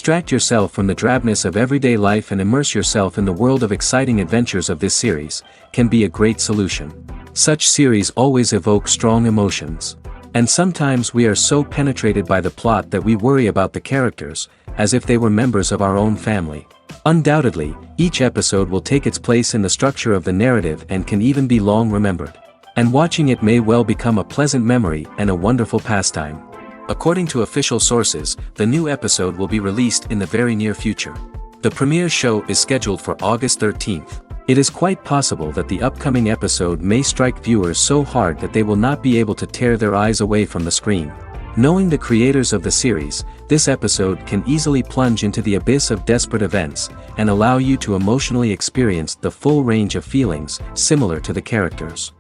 Distract yourself from the drabness of everyday life and immerse yourself in the world of exciting adventures of this series, can be a great solution. Such series always evoke strong emotions. And sometimes we are so penetrated by the plot that we worry about the characters, as if they were members of our own family. Undoubtedly, each episode will take its place in the structure of the narrative and can even be long remembered. And watching it may well become a pleasant memory and a wonderful pastime. According to official sources, the new episode will be released in the very near future. The premiere show is scheduled for August 13th. It is quite possible that the upcoming episode may strike viewers so hard that they will not be able to tear their eyes away from the screen. Knowing the creators of the series, this episode can easily plunge into the abyss of desperate events, and allow you to emotionally experience the full range of feelings similar to the characters.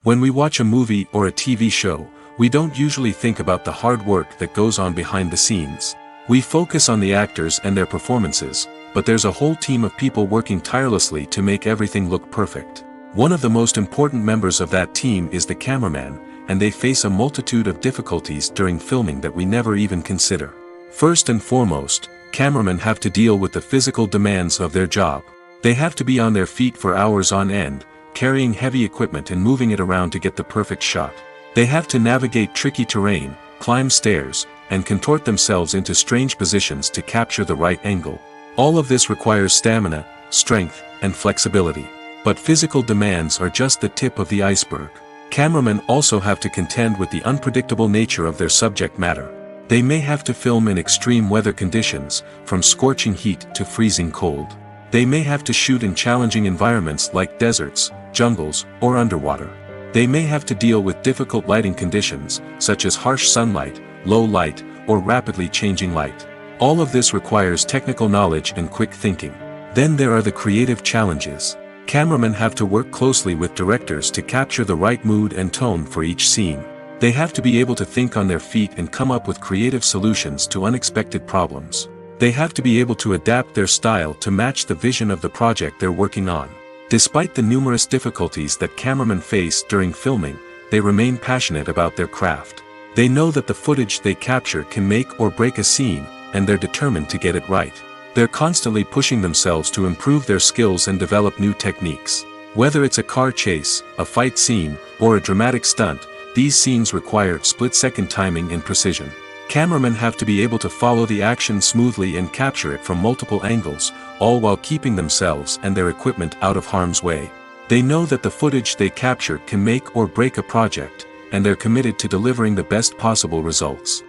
When we watch a movie or a TV show, we don't usually think about the hard work that goes on behind the scenes. We focus on the actors and their performances, but there's a whole team of people working tirelessly to make everything look perfect. One of the most important members of that team is the cameraman, and they face a multitude of difficulties during filming that we never even consider. First and foremost, cameramen have to deal with the physical demands of their job. They have to be on their feet for hours on end, carrying heavy equipment and moving it around to get the perfect shot. They have to navigate tricky terrain, climb stairs, and contort themselves into strange positions to capture the right angle. All of this requires stamina, strength, and flexibility. But physical demands are just the tip of the iceberg. Cameramen also have to contend with the unpredictable nature of their subject matter. They may have to film in extreme weather conditions, from scorching heat to freezing cold. They may have to shoot in challenging environments like deserts, jungles, or underwater. They may have to deal with difficult lighting conditions, such as harsh sunlight, low light, or rapidly changing light. All of this requires technical knowledge and quick thinking. Then there are the creative challenges. Cameramen have to work closely with directors to capture the right mood and tone for each scene. They have to be able to think on their feet and come up with creative solutions to unexpected problems. They have to be able to adapt their style to match the vision of the project they're working on. Despite the numerous difficulties that cameramen face during filming, they remain passionate about their craft. They know that the footage they capture can make or break a scene, and they're determined to get it right. They're constantly pushing themselves to improve their skills and develop new techniques. Whether it's a car chase, a fight scene, or a dramatic stunt, these scenes require split-second timing and precision. Cameramen have to be able to follow the action smoothly and capture it from multiple angles, all while keeping themselves and their equipment out of harm's way. They know that the footage they capture can make or break a project, and they're committed to delivering the best possible results.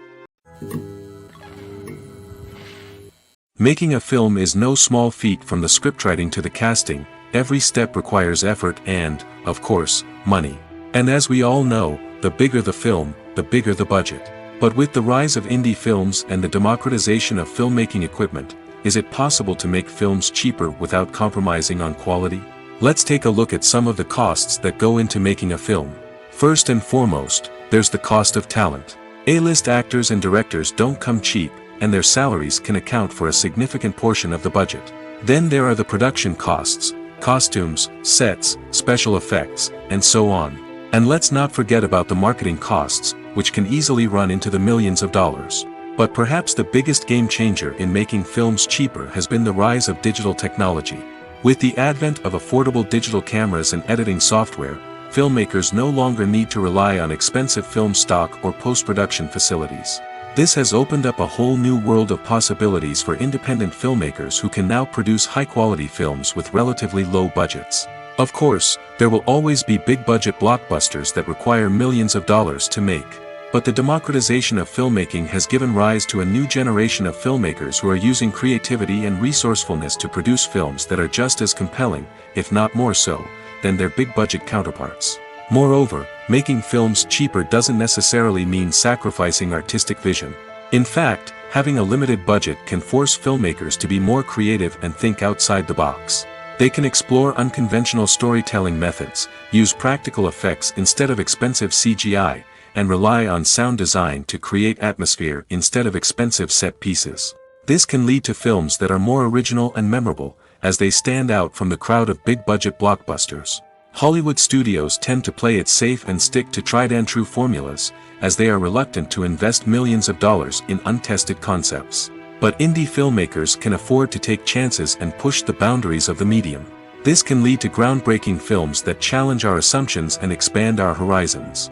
Making a film is no small feat. From the scriptwriting to the casting, every step requires effort and, of course, money. And as we all know, the bigger the film, the bigger the budget. But with the rise of indie films and the democratization of filmmaking equipment, is it possible to make films cheaper without compromising on quality? Let's take a look at some of the costs that go into making a film. First and foremost, there's the cost of talent. A-list actors and directors don't come cheap, and their salaries can account for a significant portion of the budget. Then there are the production costs, costumes, sets, special effects, and so on. And let's not forget about the marketing costs, which can easily run into the millions of dollars. But perhaps the biggest game changer in making films cheaper has been the rise of digital technology. With the advent of affordable digital cameras and editing software, filmmakers no longer need to rely on expensive film stock or post-production facilities. This has opened up a whole new world of possibilities for independent filmmakers who can now produce high-quality films with relatively low budgets. Of course, there will always be big-budget blockbusters that require millions of dollars to make. But the democratization of filmmaking has given rise to a new generation of filmmakers who are using creativity and resourcefulness to produce films that are just as compelling, if not more so, than their big-budget counterparts. Moreover, making films cheaper doesn't necessarily mean sacrificing artistic vision. In fact, having a limited budget can force filmmakers to be more creative and think outside the box. They can explore unconventional storytelling methods, use practical effects instead of expensive CGI, and rely on sound design to create atmosphere instead of expensive set pieces. This can lead to films that are more original and memorable, as they stand out from the crowd of big-budget blockbusters. Hollywood studios tend to play it safe and stick to tried-and-true formulas, as they are reluctant to invest millions of dollars in untested concepts. But indie filmmakers can afford to take chances and push the boundaries of the medium. This can lead to groundbreaking films that challenge our assumptions and expand our horizons.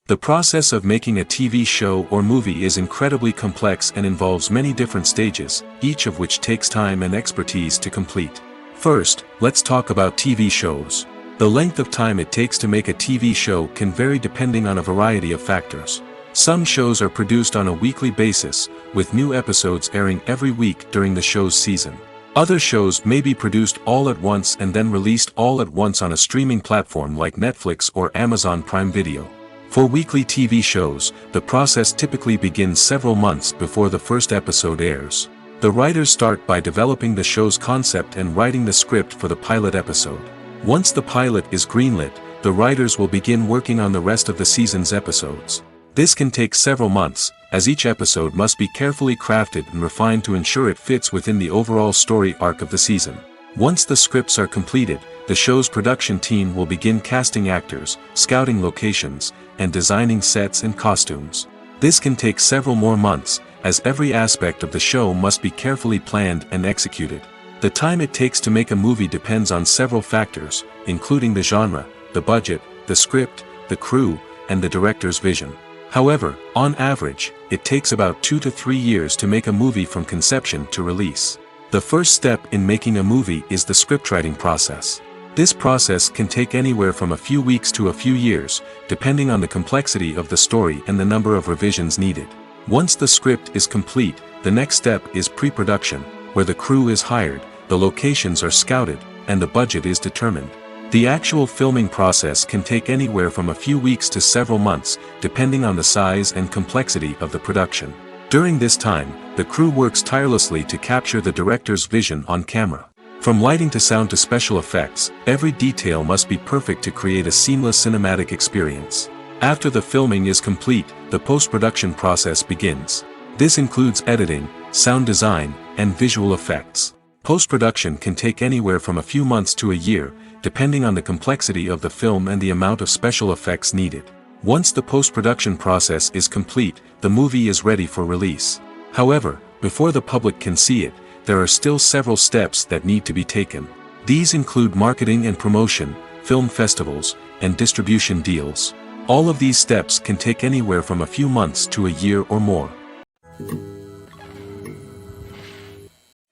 The process of making a TV show or movie is incredibly complex and involves many different stages, each of which takes time and expertise to complete. First, let's talk about TV shows. The length of time it takes to make a TV show can vary depending on a variety of factors. Some shows are produced on a weekly basis, with new episodes airing every week during the show's season. Other shows may be produced all at once and then released all at once on a streaming platform like Netflix or Amazon Prime Video. For weekly TV shows, the process typically begins several months before the first episode airs. The writers start by developing the show's concept and writing the script for the pilot episode. Once the pilot is greenlit, the writers will begin working on the rest of the season's episodes. This can take several months, as each episode must be carefully crafted and refined to ensure it fits within the overall story arc of the season. Once the scripts are completed, the show's production team will begin casting actors, scouting locations, and designing sets and costumes. This can take several more months, as every aspect of the show must be carefully planned and executed. The time it takes to make a movie depends on several factors, including the genre, the budget, the script, the crew, and the director's vision. However, on average, it takes about 2 to 3 years to make a movie from conception to release. The first step in making a movie is the scriptwriting process. This process can take anywhere from a few weeks to a few years, depending on the complexity of the story and the number of revisions needed. Once the script is complete, the next step is pre-production, where the crew is hired, the locations are scouted, and the budget is determined. The actual filming process can take anywhere from a few weeks to several months, depending on the size and complexity of the production. During this time, the crew works tirelessly to capture the director's vision on camera. From lighting to sound to special effects, every detail must be perfect to create a seamless cinematic experience. After the filming is complete, the post-production process begins. This includes editing, sound design, and visual effects. Post-production can take anywhere from a few months to a year, depending on the complexity of the film and the amount of special effects needed. Once the post-production process is complete, the movie is ready for release. However, before the public can see it, there are still several steps that need to be taken. These include marketing and promotion, film festivals, and distribution deals. All of these steps can take anywhere from a few months to a year or more.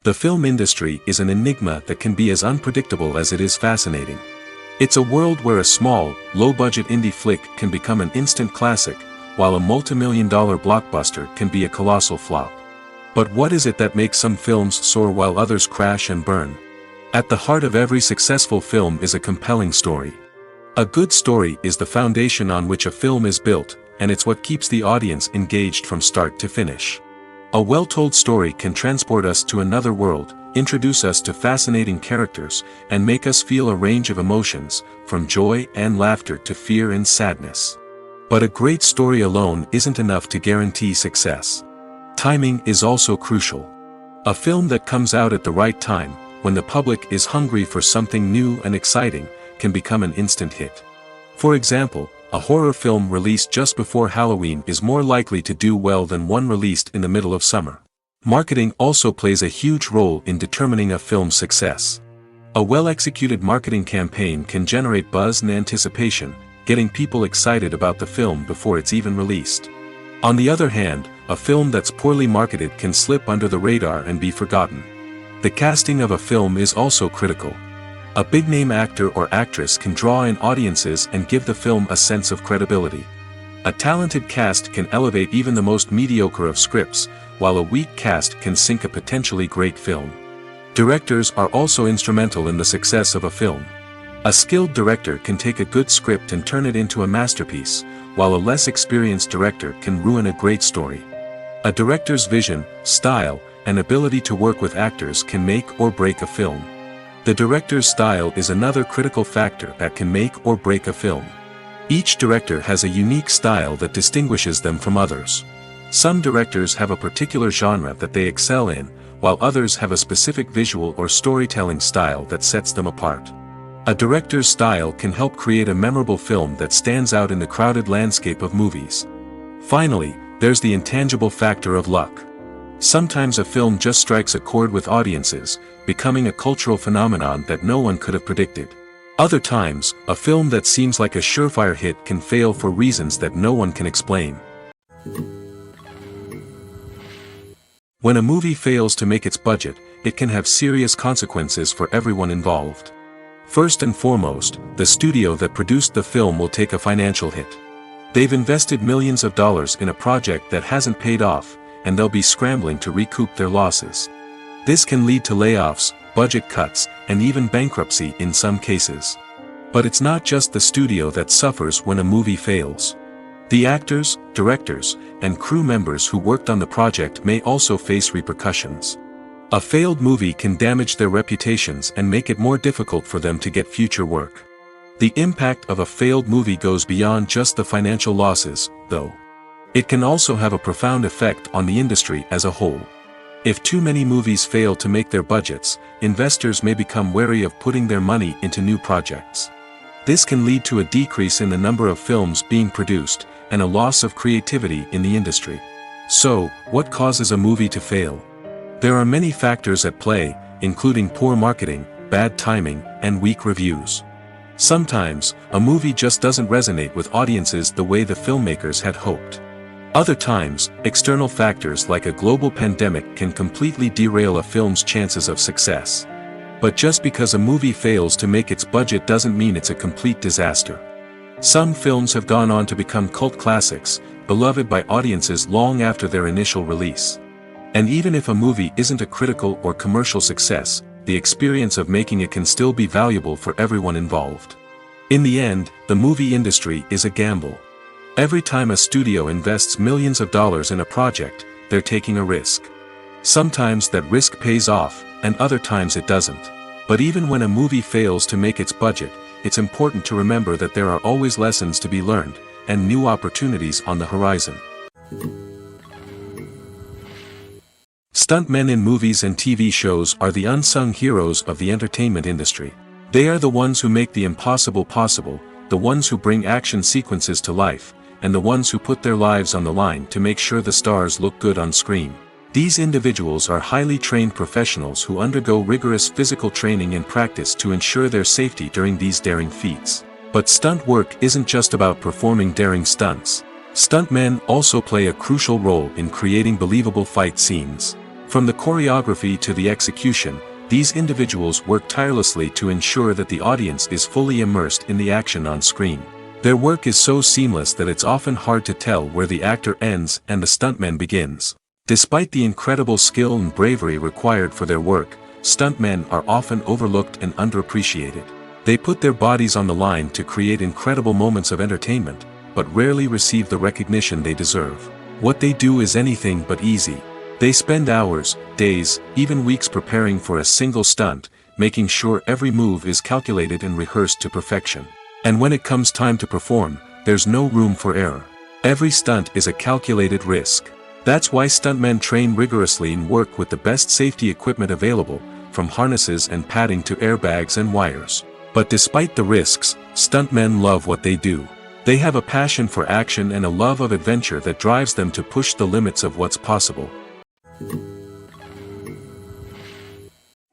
The film industry is an enigma that can be as unpredictable as it is fascinating. It's a world where a small, low-budget indie flick can become an instant classic, while a multi-million-dollar blockbuster can be a colossal flop. But what is it that makes some films soar while others crash and burn? At the heart of every successful film is a compelling story. A good story is the foundation on which a film is built, and it's what keeps the audience engaged from start to finish. A well-told story can transport us to another world, introduce us to fascinating characters, and make us feel a range of emotions, from joy and laughter to fear and sadness. But a great story alone isn't enough to guarantee success. Timing is also crucial. A film that comes out at the right time, when the public is hungry for something new and exciting, can become an instant hit. For example, a horror film released just before Halloween is more likely to do well than one released in the middle of summer. Marketing also plays a huge role in determining a film's success. A well-executed marketing campaign can generate buzz and anticipation, getting people excited about the film before it's even released. On the other hand, a film that's poorly marketed can slip under the radar and be forgotten. The casting of a film is also critical. A big-name actor or actress can draw in audiences and give the film a sense of credibility. A talented cast can elevate even the most mediocre of scripts, while a weak cast can sink a potentially great film. Directors are also instrumental in the success of a film. A skilled director can take a good script and turn it into a masterpiece, while a less experienced director can ruin a great story. A director's vision, style, and ability to work with actors can make or break a film. The director's style is another critical factor that can make or break a film. Each director has a unique style that distinguishes them from others. Some directors have a particular genre that they excel in, while others have a specific visual or storytelling style that sets them apart. A director's style can help create a memorable film that stands out in the crowded landscape of movies. Finally, there's the intangible factor of luck. Sometimes a film just strikes a chord with audiences, becoming a cultural phenomenon that no one could have predicted. Other times, a film that seems like a surefire hit can fail for reasons that no one can explain. When a movie fails to make its budget, it can have serious consequences for everyone involved. First and foremost, the studio that produced the film will take a financial hit. They've invested millions of dollars in a project that hasn't paid off, and they'll be scrambling to recoup their losses. This can lead to layoffs, budget cuts, and even bankruptcy in some cases. But it's not just the studio that suffers when a movie fails. The actors, directors, and crew members who worked on the project may also face repercussions. A failed movie can damage their reputations and make it more difficult for them to get future work. The impact of a failed movie goes beyond just the financial losses, though. It can also have a profound effect on the industry as a whole. If too many movies fail to make their budgets, investors may become wary of putting their money into new projects. This can lead to a decrease in the number of films being produced, and a loss of creativity in the industry. So, what causes a movie to fail? There are many factors at play, including poor marketing, bad timing, and weak reviews. Sometimes, a movie just doesn't resonate with audiences the way the filmmakers had hoped. Other times, external factors like a global pandemic can completely derail a film's chances of success. But just because a movie fails to make its budget doesn't mean it's a complete disaster. Some films have gone on to become cult classics, beloved by audiences long after their initial release. And even if a movie isn't a critical or commercial success, the experience of making it can still be valuable for everyone involved. In the end, the movie industry is a gamble. Every time a studio invests millions of dollars in a project, they're taking a risk. Sometimes that risk pays off, and other times it doesn't. But even when a movie fails to make its budget, it's important to remember that there are always lessons to be learned, and new opportunities on the horizon. Stuntmen in movies and TV shows are the unsung heroes of the entertainment industry. They are the ones who make the impossible possible, the ones who bring action sequences to life, and the ones who put their lives on the line to make sure the stars look good on screen. These individuals are highly trained professionals who undergo rigorous physical training and practice to ensure their safety during these daring feats. But stunt work isn't just about performing daring stunts. Stuntmen also play a crucial role in creating believable fight scenes. From the choreography to the execution, these individuals work tirelessly to ensure that the audience is fully immersed in the action on screen. Their work is so seamless that it's often hard to tell where the actor ends and the stuntman begins. Despite the incredible skill and bravery required for their work, stuntmen are often overlooked and underappreciated. They put their bodies on the line to create incredible moments of entertainment, but rarely receive the recognition they deserve. What they do is anything but easy. They spend hours, days, even weeks preparing for a single stunt, making sure every move is calculated and rehearsed to perfection. And when it comes time to perform, there's no room for error. Every stunt is a calculated risk. That's why stuntmen train rigorously and work with the best safety equipment available, from harnesses and padding to airbags and wires. But despite the risks, stuntmen love what they do. They have a passion for action and a love of adventure that drives them to push the limits of what's possible.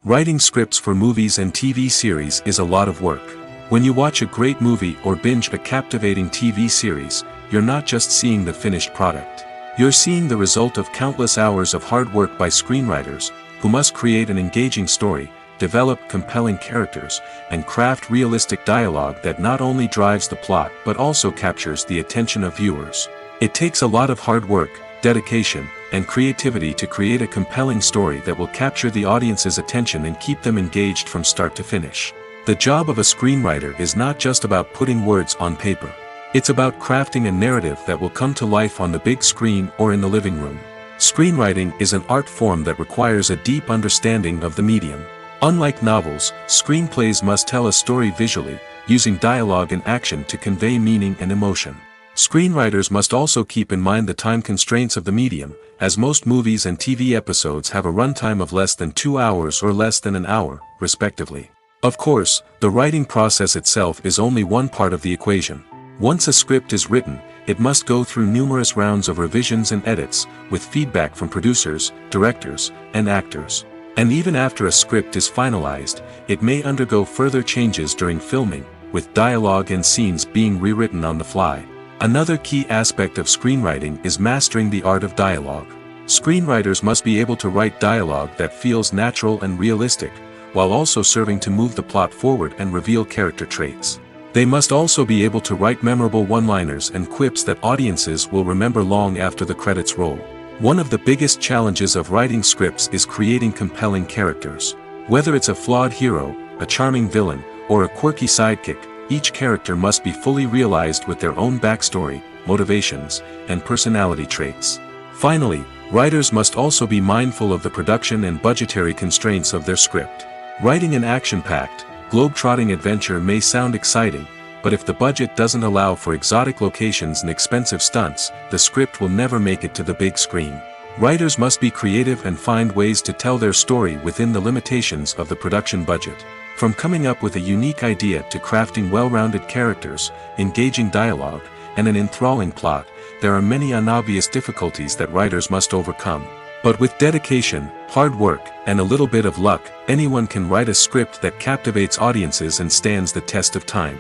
Writing scripts for movies and TV series is a lot of work. When you watch a great movie or binge a captivating TV series, you're not just seeing the finished product. You're seeing the result of countless hours of hard work by screenwriters, who must create an engaging story, develop compelling characters, and craft realistic dialogue that not only drives the plot but also captures the attention of viewers. It takes a lot of hard work, dedication, and creativity to create a compelling story that will capture the audience's attention and keep them engaged from start to finish. The job of a screenwriter is not just about putting words on paper. It's about crafting a narrative that will come to life on the big screen or in the living room. Screenwriting is an art form that requires a deep understanding of the medium. Unlike novels, screenplays must tell a story visually, using dialogue and action to convey meaning and emotion. Screenwriters must also keep in mind the time constraints of the medium, as most movies and TV episodes have a runtime of less than 2 hours or less than an hour, respectively. Of course, the writing process itself is only one part of the equation. Once a script is written, it must go through numerous rounds of revisions and edits, with feedback from producers, directors, and actors. And even after a script is finalized, it may undergo further changes during filming, with dialogue and scenes being rewritten on the fly. Another key aspect of screenwriting is mastering the art of dialogue. Screenwriters must be able to write dialogue that feels natural and realistic, while also serving to move the plot forward and reveal character traits. They must also be able to write memorable one-liners and quips that audiences will remember long after the credits roll. One of the biggest challenges of writing scripts is creating compelling characters. Whether it's a flawed hero, a charming villain, or a quirky sidekick, each character must be fully realized with their own backstory, motivations, and personality traits. Finally, writers must also be mindful of the production and budgetary constraints of their script. Writing an action-packed, globe-trotting adventure may sound exciting, but if the budget doesn't allow for exotic locations and expensive stunts, the script will never make it to the big screen. Writers must be creative and find ways to tell their story within the limitations of the production budget. From coming up with a unique idea to crafting well-rounded characters, engaging dialogue, and an enthralling plot, there are many unobvious difficulties that writers must overcome. But with dedication, hard work, and a little bit of luck, anyone can write a script that captivates audiences and stands the test of time.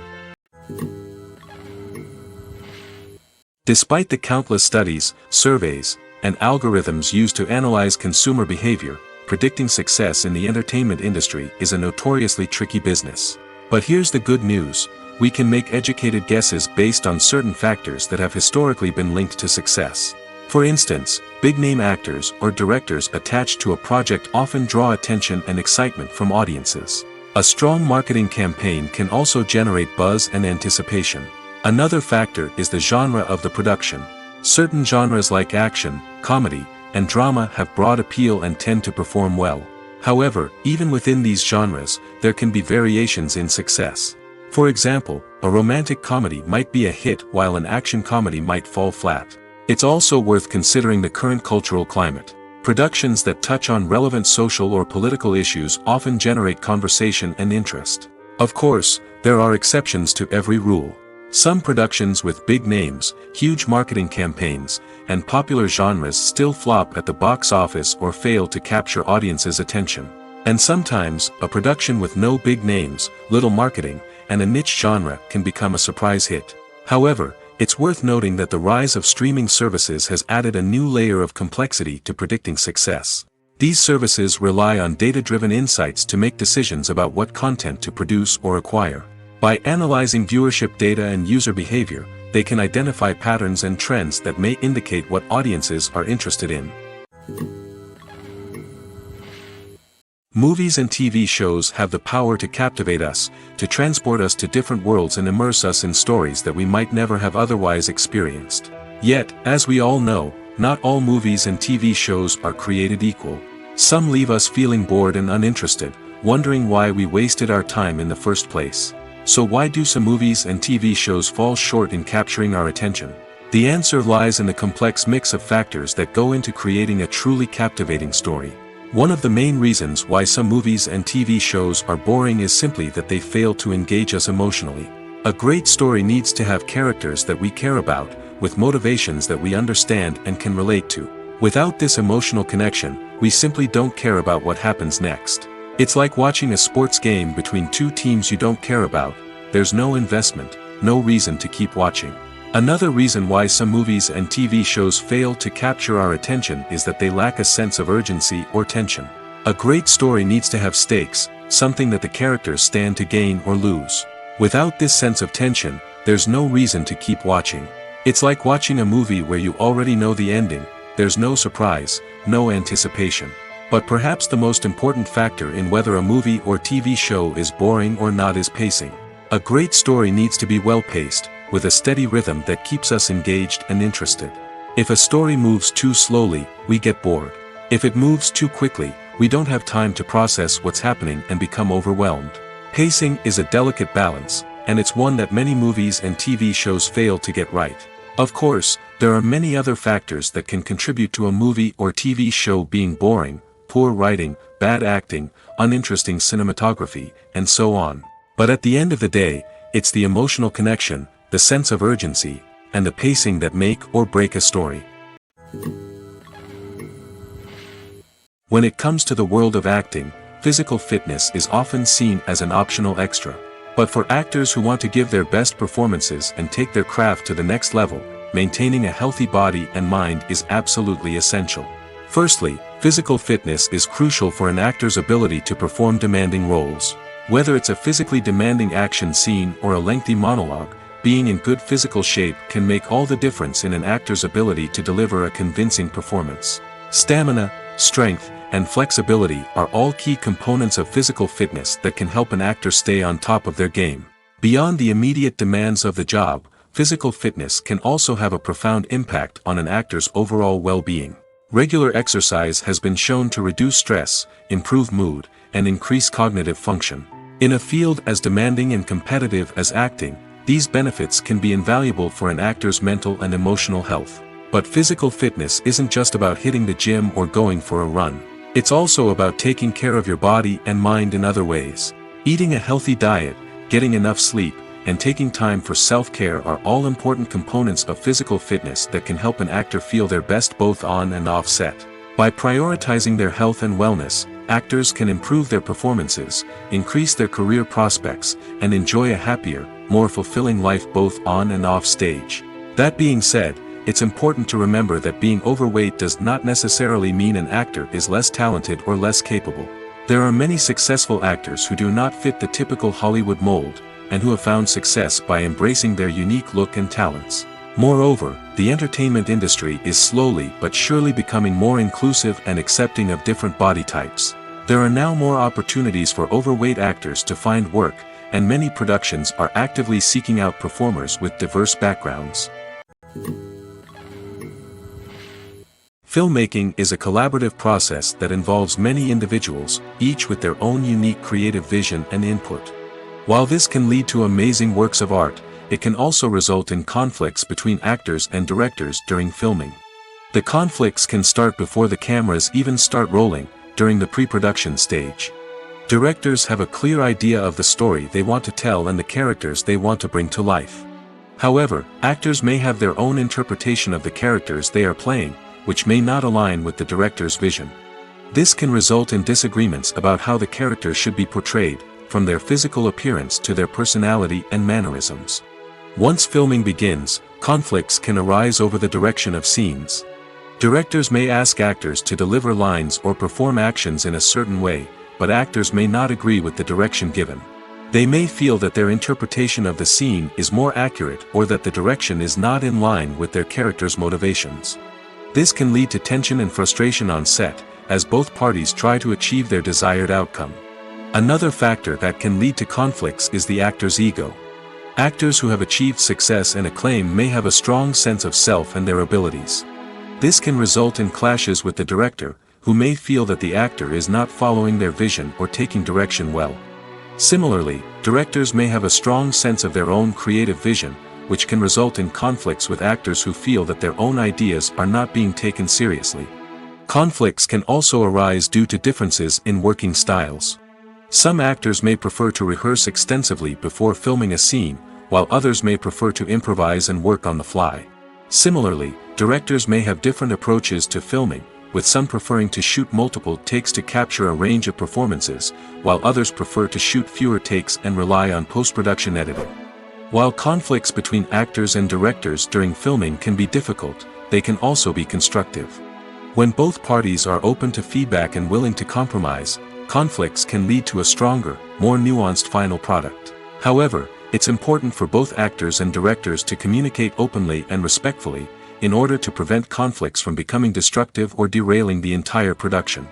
Despite the countless studies, surveys, and algorithms used to analyze consumer behavior, predicting success in the entertainment industry is a notoriously tricky business. But here's the good news: we can make educated guesses based on certain factors that have historically been linked to success. For instance, big-name actors or directors attached to a project often draw attention and excitement from audiences. A strong marketing campaign can also generate buzz and anticipation. Another factor is the genre of the production. Certain genres like action, comedy, and drama have broad appeal and tend to perform well. However, even within these genres, there can be variations in success. For example, a romantic comedy might be a hit while an action comedy might fall flat. It's also worth considering the current cultural climate. Productions that touch on relevant social or political issues often generate conversation and interest. Of course, there are exceptions to every rule. Some productions with big names, huge marketing campaigns, and popular genres still flop at the box office or fail to capture audiences' attention. And sometimes, a production with no big names, little marketing, and a niche genre can become a surprise hit. However, it's worth noting that the rise of streaming services has added a new layer of complexity to predicting success. These services rely on data-driven insights to make decisions about what content to produce or acquire. By analyzing viewership data and user behavior, they can identify patterns and trends that may indicate what audiences are interested in. Movies and TV shows have the power to captivate us, to transport us to different worlds and immerse us in stories that we might never have otherwise experienced. Yet, as we all know, not all movies and TV shows are created equal. Some leave us feeling bored and uninterested, wondering why we wasted our time in the first place. So why do some movies and TV shows fall short in capturing our attention? The answer lies in the complex mix of factors that go into creating a truly captivating story. One of the main reasons why some movies and TV shows are boring is simply that they fail to engage us emotionally. A great story needs to have characters that we care about, with motivations that we understand and can relate to. Without this emotional connection, we simply don't care about what happens next. It's like watching a sports game between two teams you don't care about. There's no investment, no reason to keep watching. Another reason why some movies and TV shows fail to capture our attention is that they lack a sense of urgency or tension. A great story needs to have stakes, something that the characters stand to gain or lose. Without this sense of tension, there's no reason to keep watching. It's like watching a movie where you already know the ending. There's no surprise, no anticipation. But perhaps the most important factor in whether a movie or TV show is boring or not is pacing. A great story needs to be well-paced, with a steady rhythm that keeps us engaged and interested. If a story moves too slowly, we get bored. If it moves too quickly, we don't have time to process what's happening and become overwhelmed. Pacing is a delicate balance, and it's one that many movies and TV shows fail to get right. Of course, there are many other factors that can contribute to a movie or TV show being boring: poor writing, bad acting, uninteresting cinematography, and so on. But at the end of the day, it's the emotional connection, the sense of urgency, and the pacing that make or break a story. When it comes to the world of acting, physical fitness is often seen as an optional extra. But for actors who want to give their best performances and take their craft to the next level, maintaining a healthy body and mind is absolutely essential. Firstly, physical fitness is crucial for an actor's ability to perform demanding roles. Whether it's a physically demanding action scene or a lengthy monologue, being in good physical shape can make all the difference in an actor's ability to deliver a convincing performance. Stamina, strength, and flexibility are all key components of physical fitness that can help an actor stay on top of their game. Beyond the immediate demands of the job, physical fitness can also have a profound impact on an actor's overall well-being. Regular exercise has been shown to reduce stress, improve mood, and increase cognitive function. In a field as demanding and competitive as acting, these benefits can be invaluable for an actor's mental and emotional health. But physical fitness isn't just about hitting the gym or going for a run. It's also about taking care of your body and mind in other ways. Eating a healthy diet, getting enough sleep, and taking time for self-care are all important components of physical fitness that can help an actor feel their best both on and off set. By prioritizing their health and wellness, actors can improve their performances, increase their career prospects, and enjoy a happier, more fulfilling life both on and off stage. That being said, it's important to remember that being overweight does not necessarily mean an actor is less talented or less capable. There are many successful actors who do not fit the typical Hollywood mold, and who have found success by embracing their unique look and talents. Moreover, the entertainment industry is slowly but surely becoming more inclusive and accepting of different body types. There are now more opportunities for overweight actors to find work, and many productions are actively seeking out performers with diverse backgrounds. Filmmaking is a collaborative process that involves many individuals, each with their own unique creative vision and input. While this can lead to amazing works of art, it can also result in conflicts between actors and directors during filming. The conflicts can start before the cameras even start rolling, during the pre-production stage. Directors have a clear idea of the story they want to tell and the characters they want to bring to life. However, actors may have their own interpretation of the characters they are playing, which may not align with the director's vision. This can result in disagreements about how the characters should be portrayed, from their physical appearance to their personality and mannerisms. Once filming begins, conflicts can arise over the direction of scenes. Directors may ask actors to deliver lines or perform actions in a certain way, but actors may not agree with the direction given. They may feel that their interpretation of the scene is more accurate or that the direction is not in line with their character's motivations. This can lead to tension and frustration on set, as both parties try to achieve their desired outcome. Another factor that can lead to conflicts is the actor's ego. Actors who have achieved success and acclaim may have a strong sense of self and their abilities. This can result in clashes with the director, who may feel that the actor is not following their vision or taking direction well. Similarly, directors may have a strong sense of their own creative vision, which can result in conflicts with actors who feel that their own ideas are not being taken seriously. Conflicts can also arise due to differences in working styles. Some actors may prefer to rehearse extensively before filming a scene, while others may prefer to improvise and work on the fly. Similarly, directors may have different approaches to filming, with some preferring to shoot multiple takes to capture a range of performances, while others prefer to shoot fewer takes and rely on post-production editing. While conflicts between actors and directors during filming can be difficult, they can also be constructive. When both parties are open to feedback and willing to compromise, conflicts can lead to a stronger, more nuanced final product. However, it's important for both actors and directors to communicate openly and respectfully, in order to prevent conflicts from becoming destructive or derailing the entire production.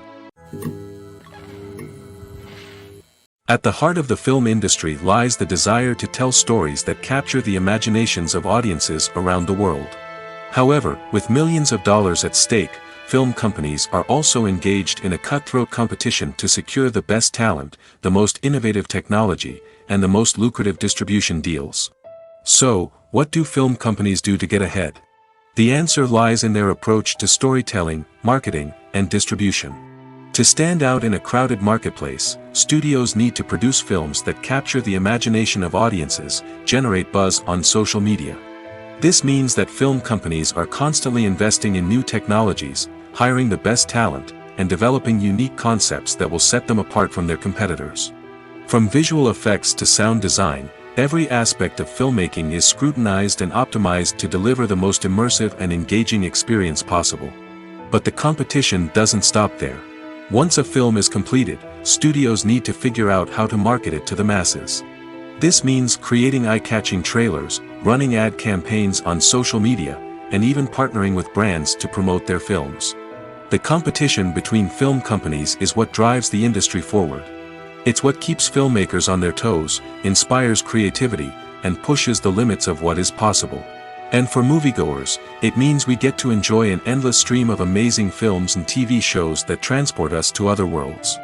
At the heart of the film industry lies the desire to tell stories that capture the imaginations of audiences around the world. However, with millions of dollars at stake, film companies are also engaged in a cutthroat competition to secure the best talent, the most innovative technology, and the most lucrative distribution deals. So, what do film companies do to get ahead? The answer lies in their approach to storytelling, marketing, and distribution. To stand out in a crowded marketplace, studios need to produce films that capture the imagination of audiences, generate buzz on social media. This means that film companies are constantly investing in new technologies, hiring the best talent, and developing unique concepts that will set them apart from their competitors. From visual effects to sound design, every aspect of filmmaking is scrutinized and optimized to deliver the most immersive and engaging experience possible. But the competition doesn't stop there. Once a film is completed, studios need to figure out how to market it to the masses. This means creating eye-catching trailers, running ad campaigns on social media, and even partnering with brands to promote their films. The competition between film companies is what drives the industry forward. It's what keeps filmmakers on their toes, inspires creativity, and pushes the limits of what is possible. And for moviegoers, it means we get to enjoy an endless stream of amazing films and TV shows that transport us to other worlds.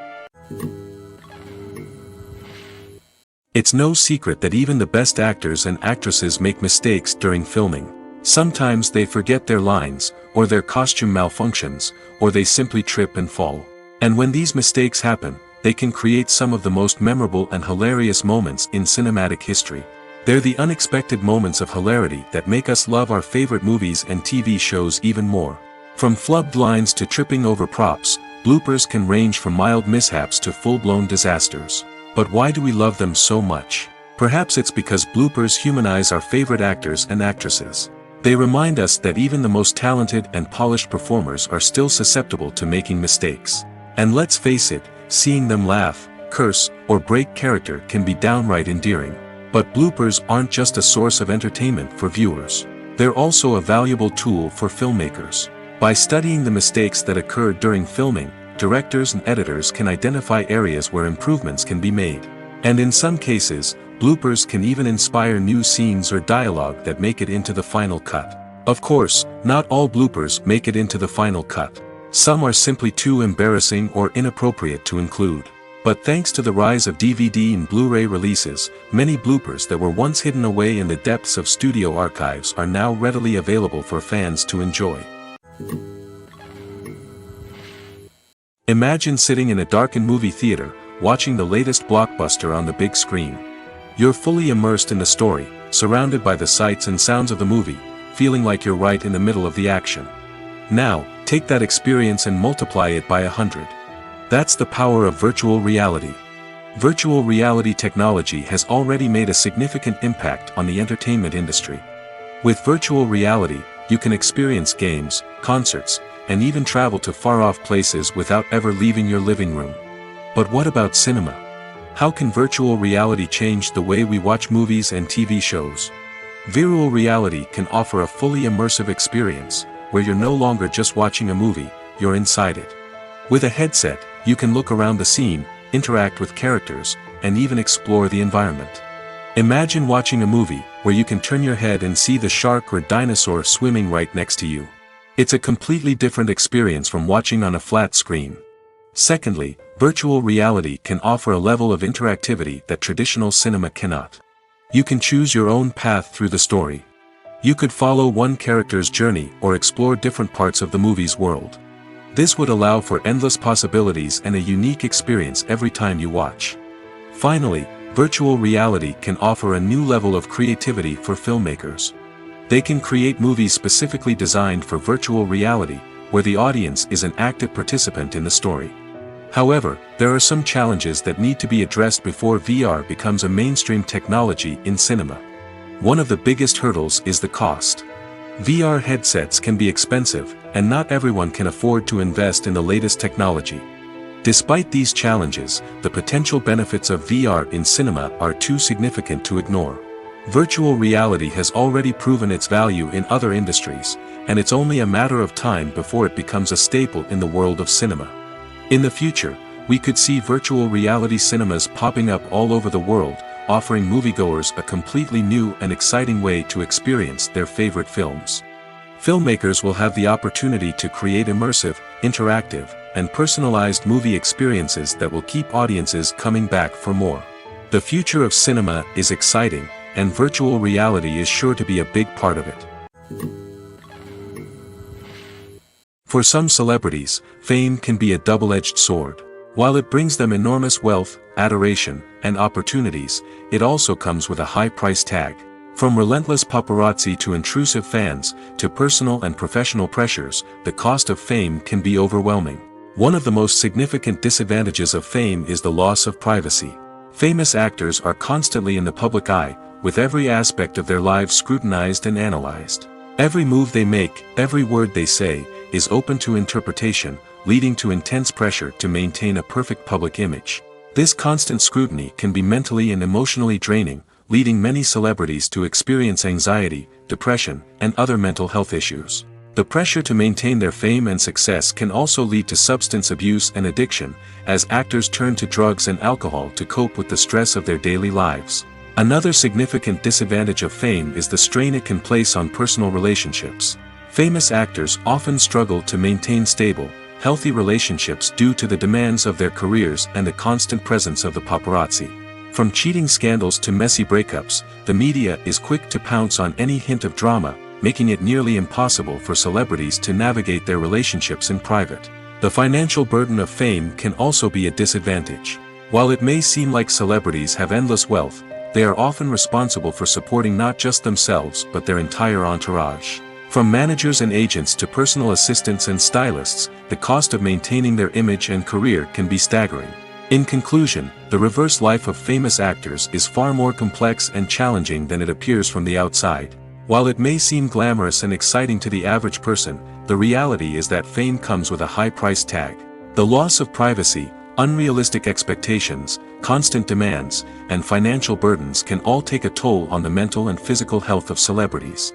It's no secret that even the best actors and actresses make mistakes during filming. Sometimes they forget their lines, or their costume malfunctions, or they simply trip and fall. And when these mistakes happen, they can create some of the most memorable and hilarious moments in cinematic history. They're the unexpected moments of hilarity that make us love our favorite movies and TV shows even more. From flubbed lines to tripping over props, bloopers can range from mild mishaps to full-blown disasters. But why do we love them so much? Perhaps it's because bloopers humanize our favorite actors and actresses. They remind us that even the most talented and polished performers are still susceptible to making mistakes. And let's face it, seeing them laugh, curse, or break character can be downright endearing. But bloopers aren't just a source of entertainment for viewers. They're also a valuable tool for filmmakers. By studying the mistakes that occur during filming, directors and editors can identify areas where improvements can be made. And in some cases, bloopers can even inspire new scenes or dialogue that make it into the final cut. Of course, not all bloopers make it into the final cut. Some are simply too embarrassing or inappropriate to include. But thanks to the rise of DVD and Blu-ray releases, many bloopers that were once hidden away in the depths of studio archives are now readily available for fans to enjoy. Imagine sitting in a darkened movie theater, watching the latest blockbuster on the big screen. You're fully immersed in the story, surrounded by the sights and sounds of the movie, feeling like you're right in the middle of the action. Now, take that experience and multiply it by 100. That's the power of virtual reality. Virtual reality technology has already made a significant impact on the entertainment industry. With virtual reality, you can experience games, concerts, and even travel to far-off places without ever leaving your living room. But what about cinema? How can virtual reality change the way we watch movies and TV shows? Virtual reality can offer a fully immersive experience, where you're no longer just watching a movie, you're inside it. With a headset, you can look around the scene, interact with characters, and even explore the environment. Imagine watching a movie where you can turn your head and see the shark or dinosaur swimming right next to you. It's a completely different experience from watching on a flat screen. Secondly, virtual reality can offer a level of interactivity that traditional cinema cannot. You can choose your own path through the story. You could follow one character's journey or explore different parts of the movie's world. This would allow for endless possibilities and a unique experience every time you watch. Finally, virtual reality can offer a new level of creativity for filmmakers. They can create movies specifically designed for virtual reality, where the audience is an active participant in the story. However, there are some challenges that need to be addressed before VR becomes a mainstream technology in cinema. One of the biggest hurdles is the cost. VR headsets can be expensive, and not everyone can afford to invest in the latest technology. Despite these challenges, the potential benefits of VR in cinema are too significant to ignore. Virtual reality has already proven its value in other industries, and it's only a matter of time before it becomes a staple in the world of cinema. In the future, we could see virtual reality cinemas popping up all over the world, offering moviegoers a completely new and exciting way to experience their favorite films. Filmmakers will have the opportunity to create immersive, interactive, and personalized movie experiences that will keep audiences coming back for more. The future of cinema is exciting, and virtual reality is sure to be a big part of it. For some celebrities, fame can be a double-edged sword. While it brings them enormous wealth, adoration, and opportunities, it also comes with a high price tag. From relentless paparazzi to intrusive fans, to personal and professional pressures, the cost of fame can be overwhelming. One of the most significant disadvantages of fame is the loss of privacy. Famous actors are constantly in the public eye, with every aspect of their lives scrutinized and analyzed. Every move they make, every word they say, is open to interpretation, leading to intense pressure to maintain a perfect public image. This constant scrutiny can be mentally and emotionally draining, leading many celebrities to experience anxiety, depression, and other mental health issues. The pressure to maintain their fame and success can also lead to substance abuse and addiction, as actors turn to drugs and alcohol to cope with the stress of their daily lives. Another significant disadvantage of fame is the strain it can place on personal relationships. Famous actors often struggle to maintain stable, healthy relationships due to the demands of their careers and the constant presence of the paparazzi. From cheating scandals to messy breakups, the media is quick to pounce on any hint of drama, making it nearly impossible for celebrities to navigate their relationships in private. The financial burden of fame can also be a disadvantage. While it may seem like celebrities have endless wealth, they are often responsible for supporting not just themselves but their entire entourage. From managers and agents to personal assistants and stylists, the cost of maintaining their image and career can be staggering. In conclusion, the reverse life of famous actors is far more complex and challenging than it appears from the outside. While it may seem glamorous and exciting to the average person, the reality is that fame comes with a high price tag. The loss of privacy, unrealistic expectations, constant demands, and financial burdens can all take a toll on the mental and physical health of celebrities.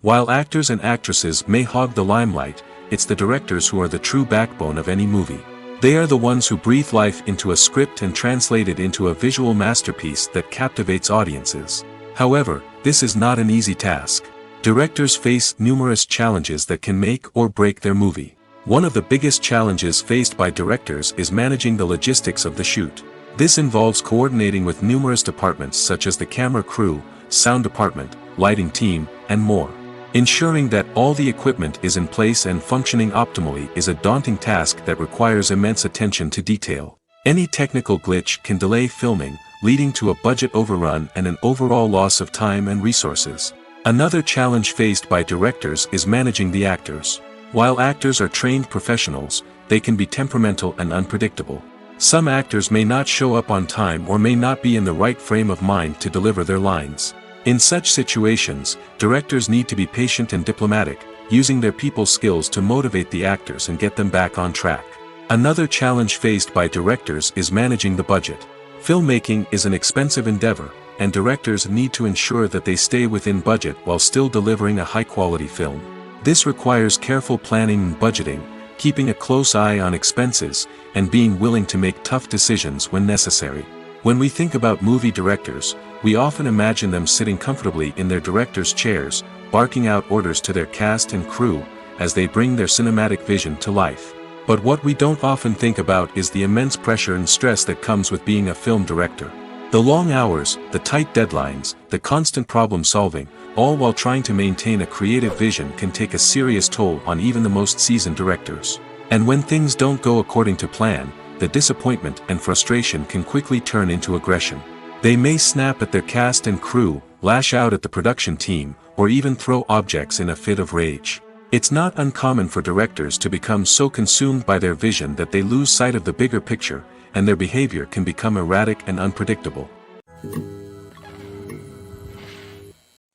While actors and actresses may hog the limelight, it's the directors who are the true backbone of any movie. They are the ones who breathe life into a script and translate it into a visual masterpiece that captivates audiences. However, this is not an easy task. Directors face numerous challenges that can make or break their movie. One of the biggest challenges faced by directors is managing the logistics of the shoot. This involves coordinating with numerous departments such as the camera crew, sound department, lighting team, and more. Ensuring that all the equipment is in place and functioning optimally is a daunting task that requires immense attention to detail. Any technical glitch can delay filming, leading to a budget overrun and an overall loss of time and resources. Another challenge faced by directors is managing the actors. While actors are trained professionals, they can be temperamental and unpredictable. Some actors may not show up on time or may not be in the right frame of mind to deliver their lines. In such situations, directors need to be patient and diplomatic, using their people skills to motivate the actors and get them back on track. Another challenge faced by directors is managing the budget. Filmmaking is an expensive endeavor, and directors need to ensure that they stay within budget while still delivering a high-quality film. This requires careful planning and budgeting, keeping a close eye on expenses, and being willing to make tough decisions when necessary. When we think about movie directors, we often imagine them sitting comfortably in their director's chairs, barking out orders to their cast and crew, as they bring their cinematic vision to life. But what we don't often think about is the immense pressure and stress that comes with being a film director. The long hours, the tight deadlines, the constant problem solving, all while trying to maintain a creative vision can take a serious toll on even the most seasoned directors. And when things don't go according to plan, the disappointment and frustration can quickly turn into aggression. They may snap at their cast and crew, lash out at the production team, or even throw objects in a fit of rage. It's not uncommon for directors to become so consumed by their vision that they lose sight of the bigger picture, and their behavior can become erratic and unpredictable.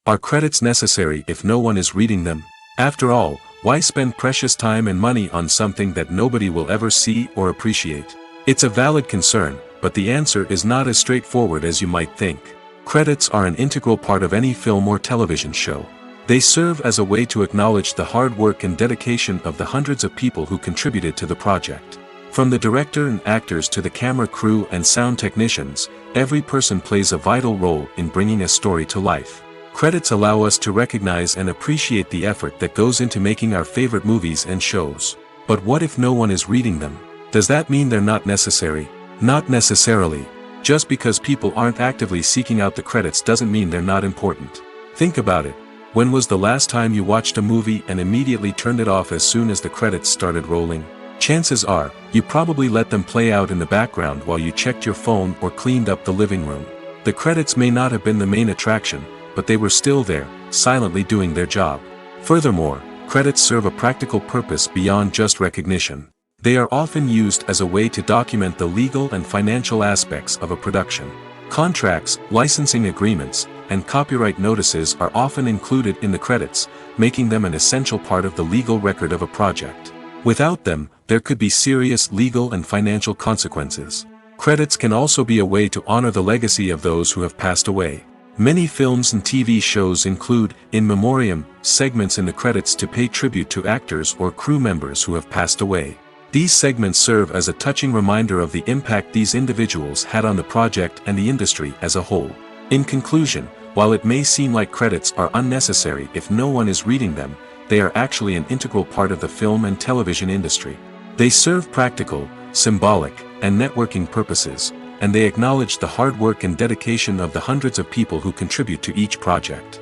Are credits necessary if no one is reading them? After all, why spend precious time and money on something that nobody will ever see or appreciate? It's a valid concern, but the answer is not as straightforward as you might think. Credits are an integral part of any film or television show. They serve as a way to acknowledge the hard work and dedication of the hundreds of people who contributed to the project. From the director and actors to the camera crew and sound technicians, every person plays a vital role in bringing a story to life. Credits allow us to recognize and appreciate the effort that goes into making our favorite movies and shows. But what if no one is reading them? Does that mean they're not necessary? Not necessarily. Just because people aren't actively seeking out the credits doesn't mean they're not important. Think about it. When was the last time you watched a movie and immediately turned it off as soon as the credits started rolling? Chances are, you probably let them play out in the background while you checked your phone or cleaned up the living room. The credits may not have been the main attraction, but they were still there, silently doing their job. Furthermore, credits serve a practical purpose beyond just recognition. They are often used as a way to document the legal and financial aspects of a production. Contracts, licensing agreements, and copyright notices are often included in the credits, making them an essential part of the legal record of a project. Without them, there could be serious legal and financial consequences. Credits can also be a way to honor the legacy of those who have passed away. Many films and TV shows include, in memoriam, segments in the credits to pay tribute to actors or crew members who have passed away. These segments serve as a touching reminder of the impact these individuals had on the project and the industry as a whole. In conclusion, while it may seem like credits are unnecessary if no one is reading them, they are actually an integral part of the film and television industry. They serve practical, symbolic, and networking purposes, and they acknowledge the hard work and dedication of the hundreds of people who contribute to each project.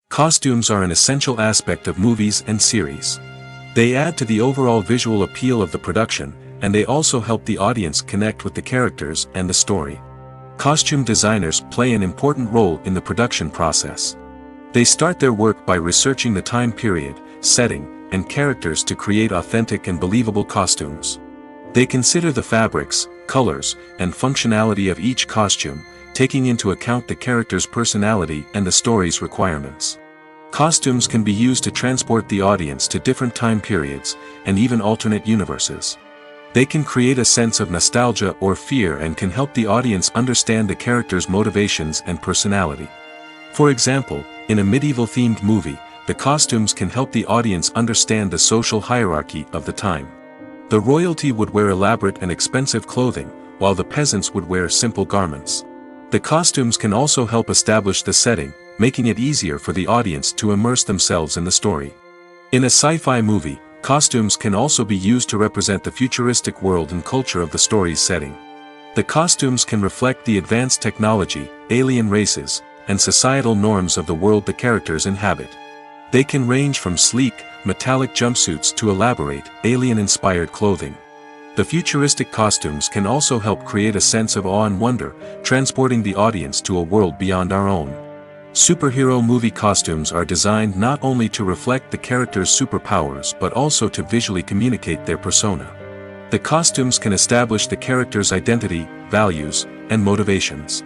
Costumes are an essential aspect of movies and series. They add to the overall visual appeal of the production, and they also help the audience connect with the characters and the story. Costume designers play an important role in the production process. They start their work by researching the time period, setting, and characters to create authentic and believable costumes. They consider the fabrics, colors, and functionality of each costume, taking into account the character's personality and the story's requirements. Costumes can be used to transport the audience to different time periods, and even alternate universes. They can create a sense of nostalgia or fear and can help the audience understand the character's motivations and personality. For example, in a medieval-themed movie, the costumes can help the audience understand the social hierarchy of the time. The royalty would wear elaborate and expensive clothing, while the peasants would wear simple garments. The costumes can also help establish the setting, making it easier for the audience to immerse themselves in the story. In a sci-fi movie, costumes can also be used to represent the futuristic world and culture of the story's setting. The costumes can reflect the advanced technology, alien races, and societal norms of the world the characters inhabit. They can range from sleek, metallic jumpsuits to elaborate, alien-inspired clothing. The futuristic costumes can also help create a sense of awe and wonder, transporting the audience to a world beyond our own. Superhero movie costumes are designed not only to reflect the character's superpowers but also to visually communicate their persona. The costumes can establish the character's identity, values, and motivations.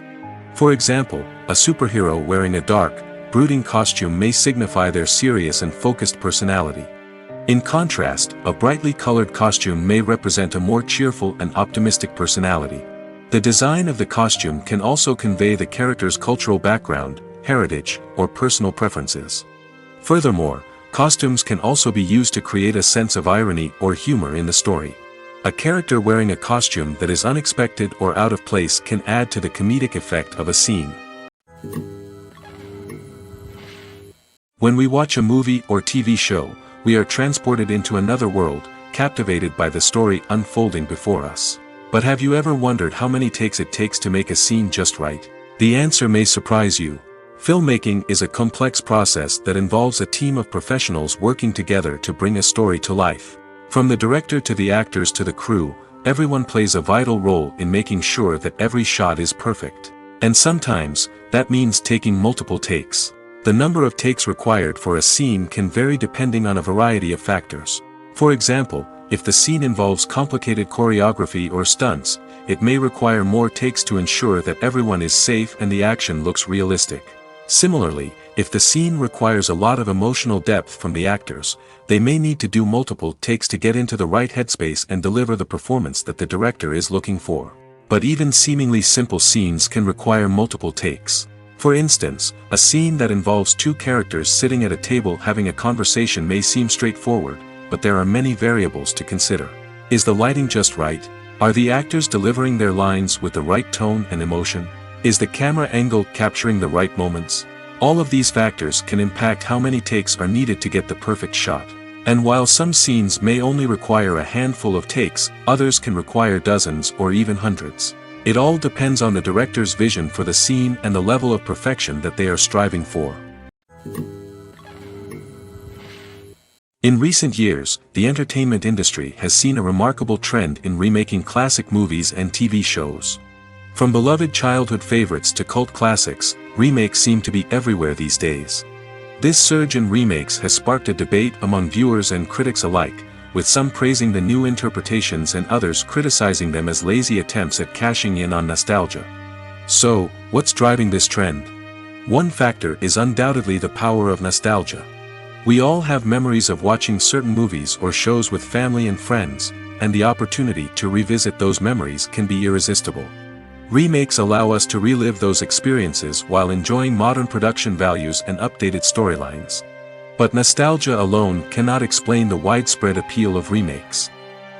For example, a superhero wearing a dark, brooding costume may signify their serious and focused personality. In contrast, a brightly colored costume may represent a more cheerful and optimistic personality. The design of the costume can also convey the character's cultural background, heritage, or personal preferences. Furthermore, costumes can also be used to create a sense of irony or humor in the story. A character wearing a costume that is unexpected or out of place can add to the comedic effect of a scene. When we watch a movie or TV show, we are transported into another world, captivated by the story unfolding before us. But have you ever wondered how many takes it takes to make a scene just right? The answer may surprise you. Filmmaking is a complex process that involves a team of professionals working together to bring a story to life. From the director to the actors to the crew, everyone plays a vital role in making sure that every shot is perfect. And sometimes, that means taking multiple takes. The number of takes required for a scene can vary depending on a variety of factors. For example, if the scene involves complicated choreography or stunts, it may require more takes to ensure that everyone is safe and the action looks realistic. Similarly, if the scene requires a lot of emotional depth from the actors, they may need to do multiple takes to get into the right headspace and deliver the performance that the director is looking for. But even seemingly simple scenes can require multiple takes. For instance, a scene that involves two characters sitting at a table having a conversation may seem straightforward, but there are many variables to consider. Is the lighting just right? Are the actors delivering their lines with the right tone and emotion? Is the camera angle capturing the right moments? All of these factors can impact how many takes are needed to get the perfect shot. And while some scenes may only require a handful of takes, others can require dozens or even hundreds. It all depends on the director's vision for the scene and the level of perfection that they are striving for. In recent years, the entertainment industry has seen a remarkable trend in remaking classic movies and TV shows. From beloved childhood favorites to cult classics, remakes seem to be everywhere these days. This surge in remakes has sparked a debate among viewers and critics alike, with some praising the new interpretations and others criticizing them as lazy attempts at cashing in on nostalgia. So, what's driving this trend? One factor is undoubtedly the power of nostalgia. We all have memories of watching certain movies or shows with family and friends, and the opportunity to revisit those memories can be irresistible. Remakes allow us to relive those experiences while enjoying modern production values and updated storylines. But nostalgia alone cannot explain the widespread appeal of remakes.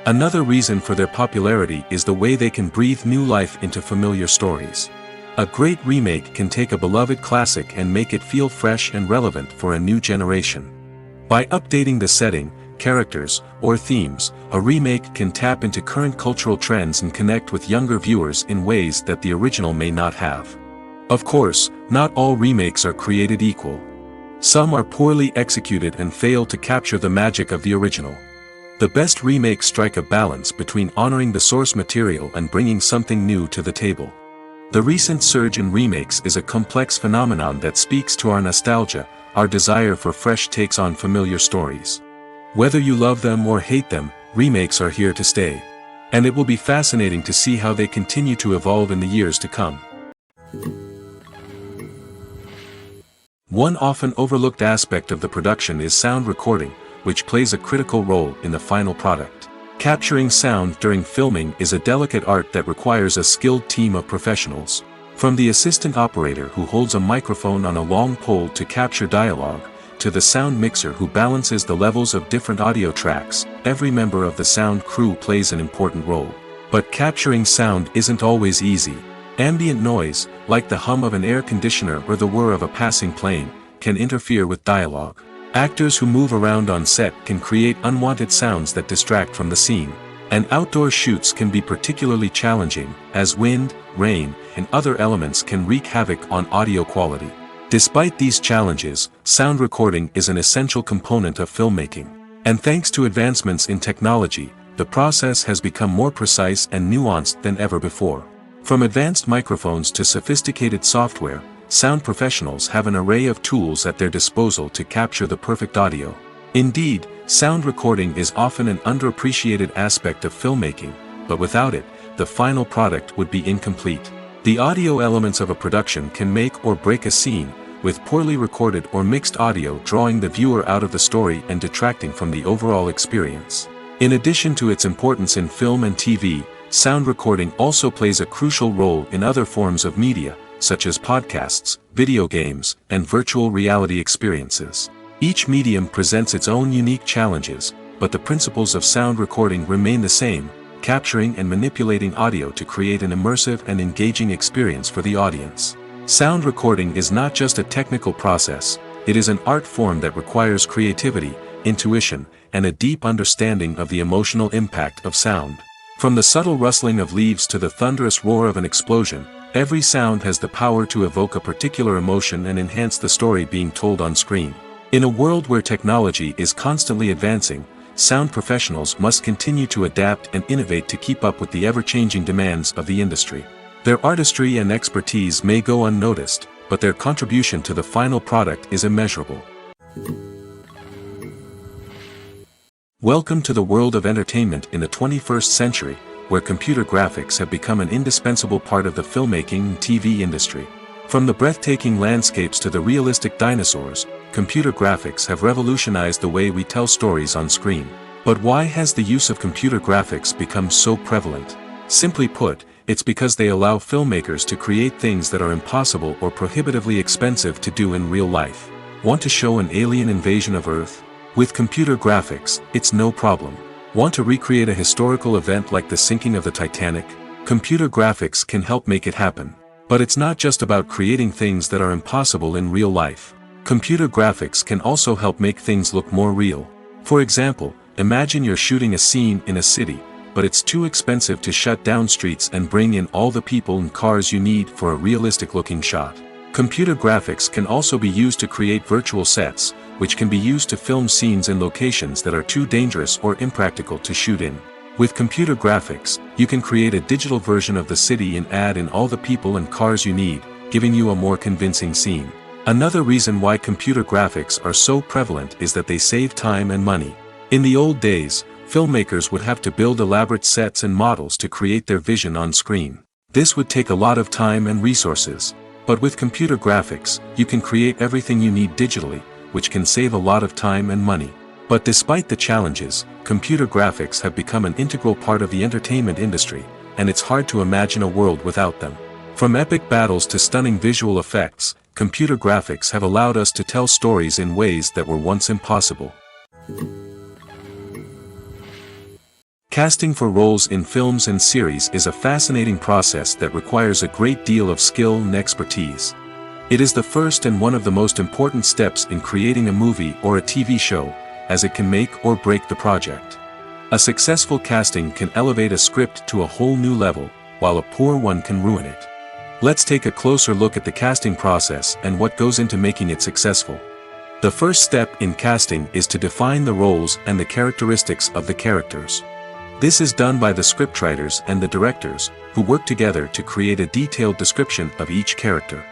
Another reason for their popularity is the way they can breathe new life into familiar stories. A great remake can take a beloved classic and make it feel fresh and relevant for a new generation. By updating the setting, characters, or themes, a remake can tap into current cultural trends and connect with younger viewers in ways that the original may not have. Of course, not all remakes are created equal. Some are poorly executed and fail to capture the magic of the original. The best remakes strike a balance between honoring the source material and bringing something new to the table. The recent surge in remakes is a complex phenomenon that speaks to our nostalgia, our desire for fresh takes on familiar stories. Whether you love them or hate them, remakes are here to stay. And it will be fascinating to see how they continue to evolve in the years to come. One often overlooked aspect of the production is sound recording, which plays a critical role in the final product. Capturing sound during filming is a delicate art that requires a skilled team of professionals. From the assistant operator who holds a microphone on a long pole to capture dialogue, to the sound mixer who balances the levels of different audio tracks, every member of the sound crew plays an important role. But capturing sound isn't always easy. Ambient noise, like the hum of an air conditioner or the whir of a passing plane, can interfere with dialogue. Actors who move around on set can create unwanted sounds that distract from the scene. And outdoor shoots can be particularly challenging, as wind, rain, and other elements can wreak havoc on audio quality. Despite these challenges, sound recording is an essential component of filmmaking. And thanks to advancements in technology, the process has become more precise and nuanced than ever before. From advanced microphones to sophisticated software, sound professionals have an array of tools at their disposal to capture the perfect audio. Indeed, sound recording is often an underappreciated aspect of filmmaking, but without it, the final product would be incomplete. The audio elements of a production can make or break a scene, with poorly recorded or mixed audio drawing the viewer out of the story and detracting from the overall experience. In addition to its importance in film and TV, sound recording also plays a crucial role in other forms of media, such as podcasts, video games, and virtual reality experiences. Each medium presents its own unique challenges, but the principles of sound recording remain the same, capturing and manipulating audio to create an immersive and engaging experience for the audience. Sound recording is not just a technical process, it is an art form that requires creativity, intuition, and a deep understanding of the emotional impact of sound. From the subtle rustling of leaves to the thunderous roar of an explosion, every sound has the power to evoke a particular emotion and enhance the story being told on screen. In a world where technology is constantly advancing, sound professionals must continue to adapt and innovate to keep up with the ever-changing demands of the industry. Their artistry and expertise may go unnoticed, but their contribution to the final product is immeasurable. Welcome to the world of entertainment in the 21st century, where computer graphics have become an indispensable part of the filmmaking and TV industry. From the breathtaking landscapes to the realistic dinosaurs, computer graphics have revolutionized the way we tell stories on screen. But why has the use of computer graphics become so prevalent? Simply put, it's because they allow filmmakers to create things that are impossible or prohibitively expensive to do in real life. Want to show an alien invasion of Earth? With computer graphics, it's no problem. Want to recreate a historical event like the sinking of the Titanic? Computer graphics can help make it happen. But it's not just about creating things that are impossible in real life. Computer graphics can also help make things look more real. For example, imagine you're shooting a scene in a city, but it's too expensive to shut down streets and bring in all the people and cars you need for a realistic-looking shot. Computer graphics can also be used to create virtual sets, which can be used to film scenes in locations that are too dangerous or impractical to shoot in. With computer graphics, you can create a digital version of the city and add in all the people and cars you need, giving you a more convincing scene. Another reason why computer graphics are so prevalent is that they save time and money. In the old days, filmmakers would have to build elaborate sets and models to create their vision on screen. This would take a lot of time and resources. But with computer graphics, you can create everything you need digitally, which can save a lot of time and money. But despite the challenges, computer graphics have become an integral part of the entertainment industry, and it's hard to imagine a world without them. From epic battles to stunning visual effects, computer graphics have allowed us to tell stories in ways that were once impossible. Casting for roles in films and series is a fascinating process that requires a great deal of skill and expertise. It is the first and one of the most important steps in creating a movie or a TV show, as it can make or break the project. A successful casting can elevate a script to a whole new level, while a poor one can ruin it. Let's take a closer look at the casting process and what goes into making it successful. The first step in casting is to define the roles and the characteristics of the characters. This is done by the scriptwriters and the directors, who work together to create a detailed description of each character.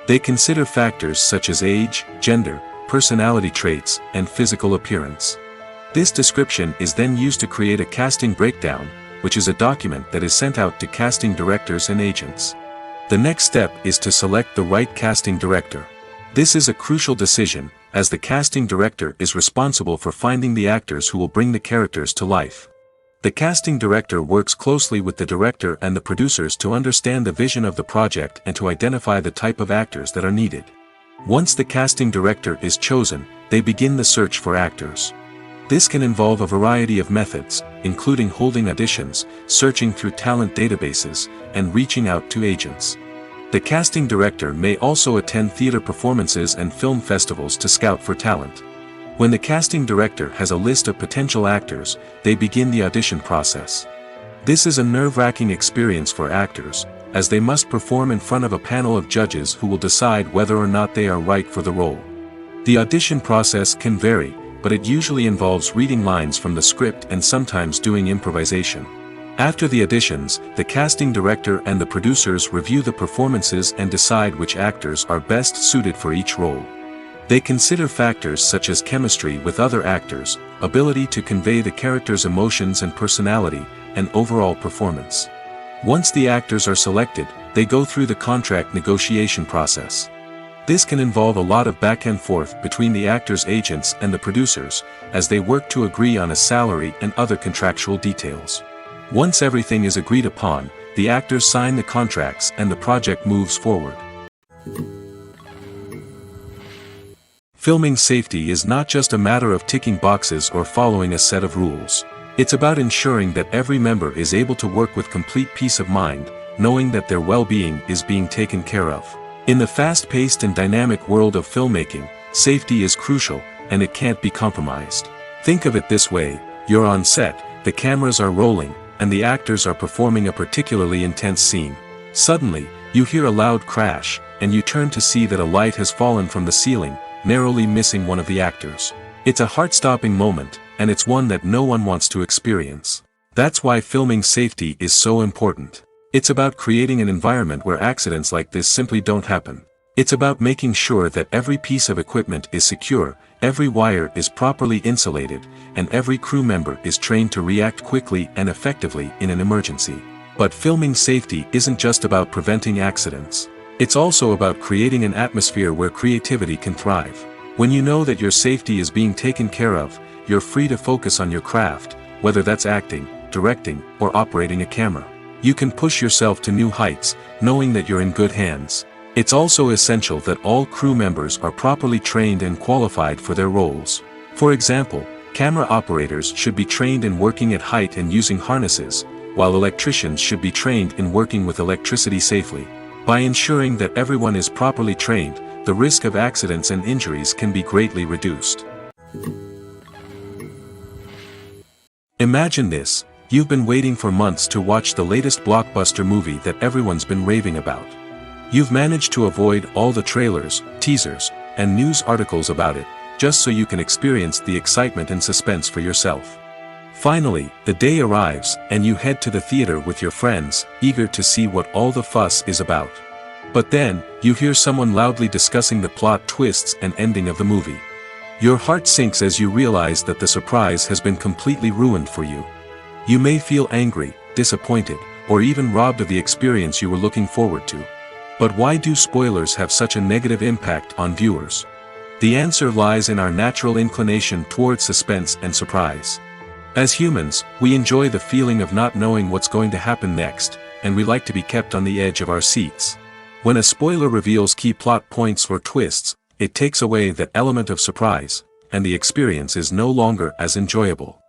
They consider factors such as age, gender, personality traits, and physical appearance. This description is then used to create a casting breakdown, which is a document that is sent out to casting directors and agents. The next step is to select the right casting director. This is a crucial decision, as the casting director is responsible for finding the actors who will bring the characters to life. The casting director works closely with the director and the producers to understand the vision of the project and to identify the type of actors that are needed. Once the casting director is chosen, they begin the search for actors. This can involve a variety of methods, including holding auditions, searching through talent databases, and reaching out to agents. The casting director may also attend theater performances and film festivals to scout for talent. When the casting director has a list of potential actors, they begin the audition process. This is a nerve-wracking experience for actors, as they must perform in front of a panel of judges who will decide whether or not they are right for the role. The audition process can vary, but it usually involves reading lines from the script and sometimes doing improvisation. After the auditions, the casting director and the producers review the performances and decide which actors are best suited for each role. They consider factors such as chemistry with other actors, ability to convey the character's emotions and personality, and overall performance. Once the actors are selected, they go through the contract negotiation process. This can involve a lot of back and forth between the actors' agents and the producers, as they work to agree on a salary and other contractual details. Once everything is agreed upon, the actors sign the contracts and the project moves forward. Filming safety is not just a matter of ticking boxes or following a set of rules. It's about ensuring that every member is able to work with complete peace of mind, knowing that their well-being is being taken care of. In the fast-paced and dynamic world of filmmaking, safety is crucial, and it can't be compromised. Think of it this way: you're on set, the cameras are rolling, and the actors are performing a particularly intense scene. Suddenly, you hear a loud crash, and you turn to see that a light has fallen from the ceiling, narrowly missing one of the actors. It's a heart-stopping moment, and it's one that no one wants to experience. That's why filming safety is so important. It's about creating an environment where accidents like this simply don't happen. It's about making sure that every piece of equipment is secure, every wire is properly insulated, and every crew member is trained to react quickly and effectively in an emergency. But filming safety isn't just about preventing accidents. It's also about creating an atmosphere where creativity can thrive. When you know that your safety is being taken care of, you're free to focus on your craft, whether that's acting, directing, or operating a camera. You can push yourself to new heights, knowing that you're in good hands. It's also essential that all crew members are properly trained and qualified for their roles. For example, camera operators should be trained in working at height and using harnesses, while electricians should be trained in working with electricity safely. By ensuring that everyone is properly trained, the risk of accidents and injuries can be greatly reduced. Imagine this: You've been waiting for months to watch the latest blockbuster movie that everyone's been raving about. You've managed to avoid all the trailers, teasers, and news articles about it, just so you can experience the excitement and suspense for yourself. Finally, the day arrives, and you head to the theater with your friends, eager to see what all the fuss is about. But then, you hear someone loudly discussing the plot twists and ending of the movie. Your heart sinks as you realize that the surprise has been completely ruined for you. You may feel angry, disappointed, or even robbed of the experience you were looking forward to. But why do spoilers have such a negative impact on viewers? The answer lies in our natural inclination toward suspense and surprise. As humans, we enjoy the feeling of not knowing what's going to happen next, and we like to be kept on the edge of our seats. When a spoiler reveals key plot points or twists, it takes away that element of surprise, and the experience is no longer as enjoyable.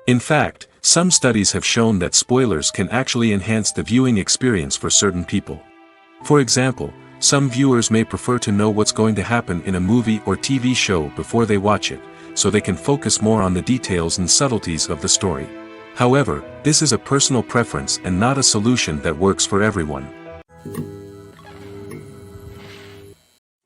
In fact, some studies have shown that spoilers can actually enhance the viewing experience for certain people. For example, some viewers may prefer to know what's going to happen in a movie or TV show before they watch it, so they can focus more on the details and subtleties of the story. However, this is a personal preference and not a solution that works for everyone.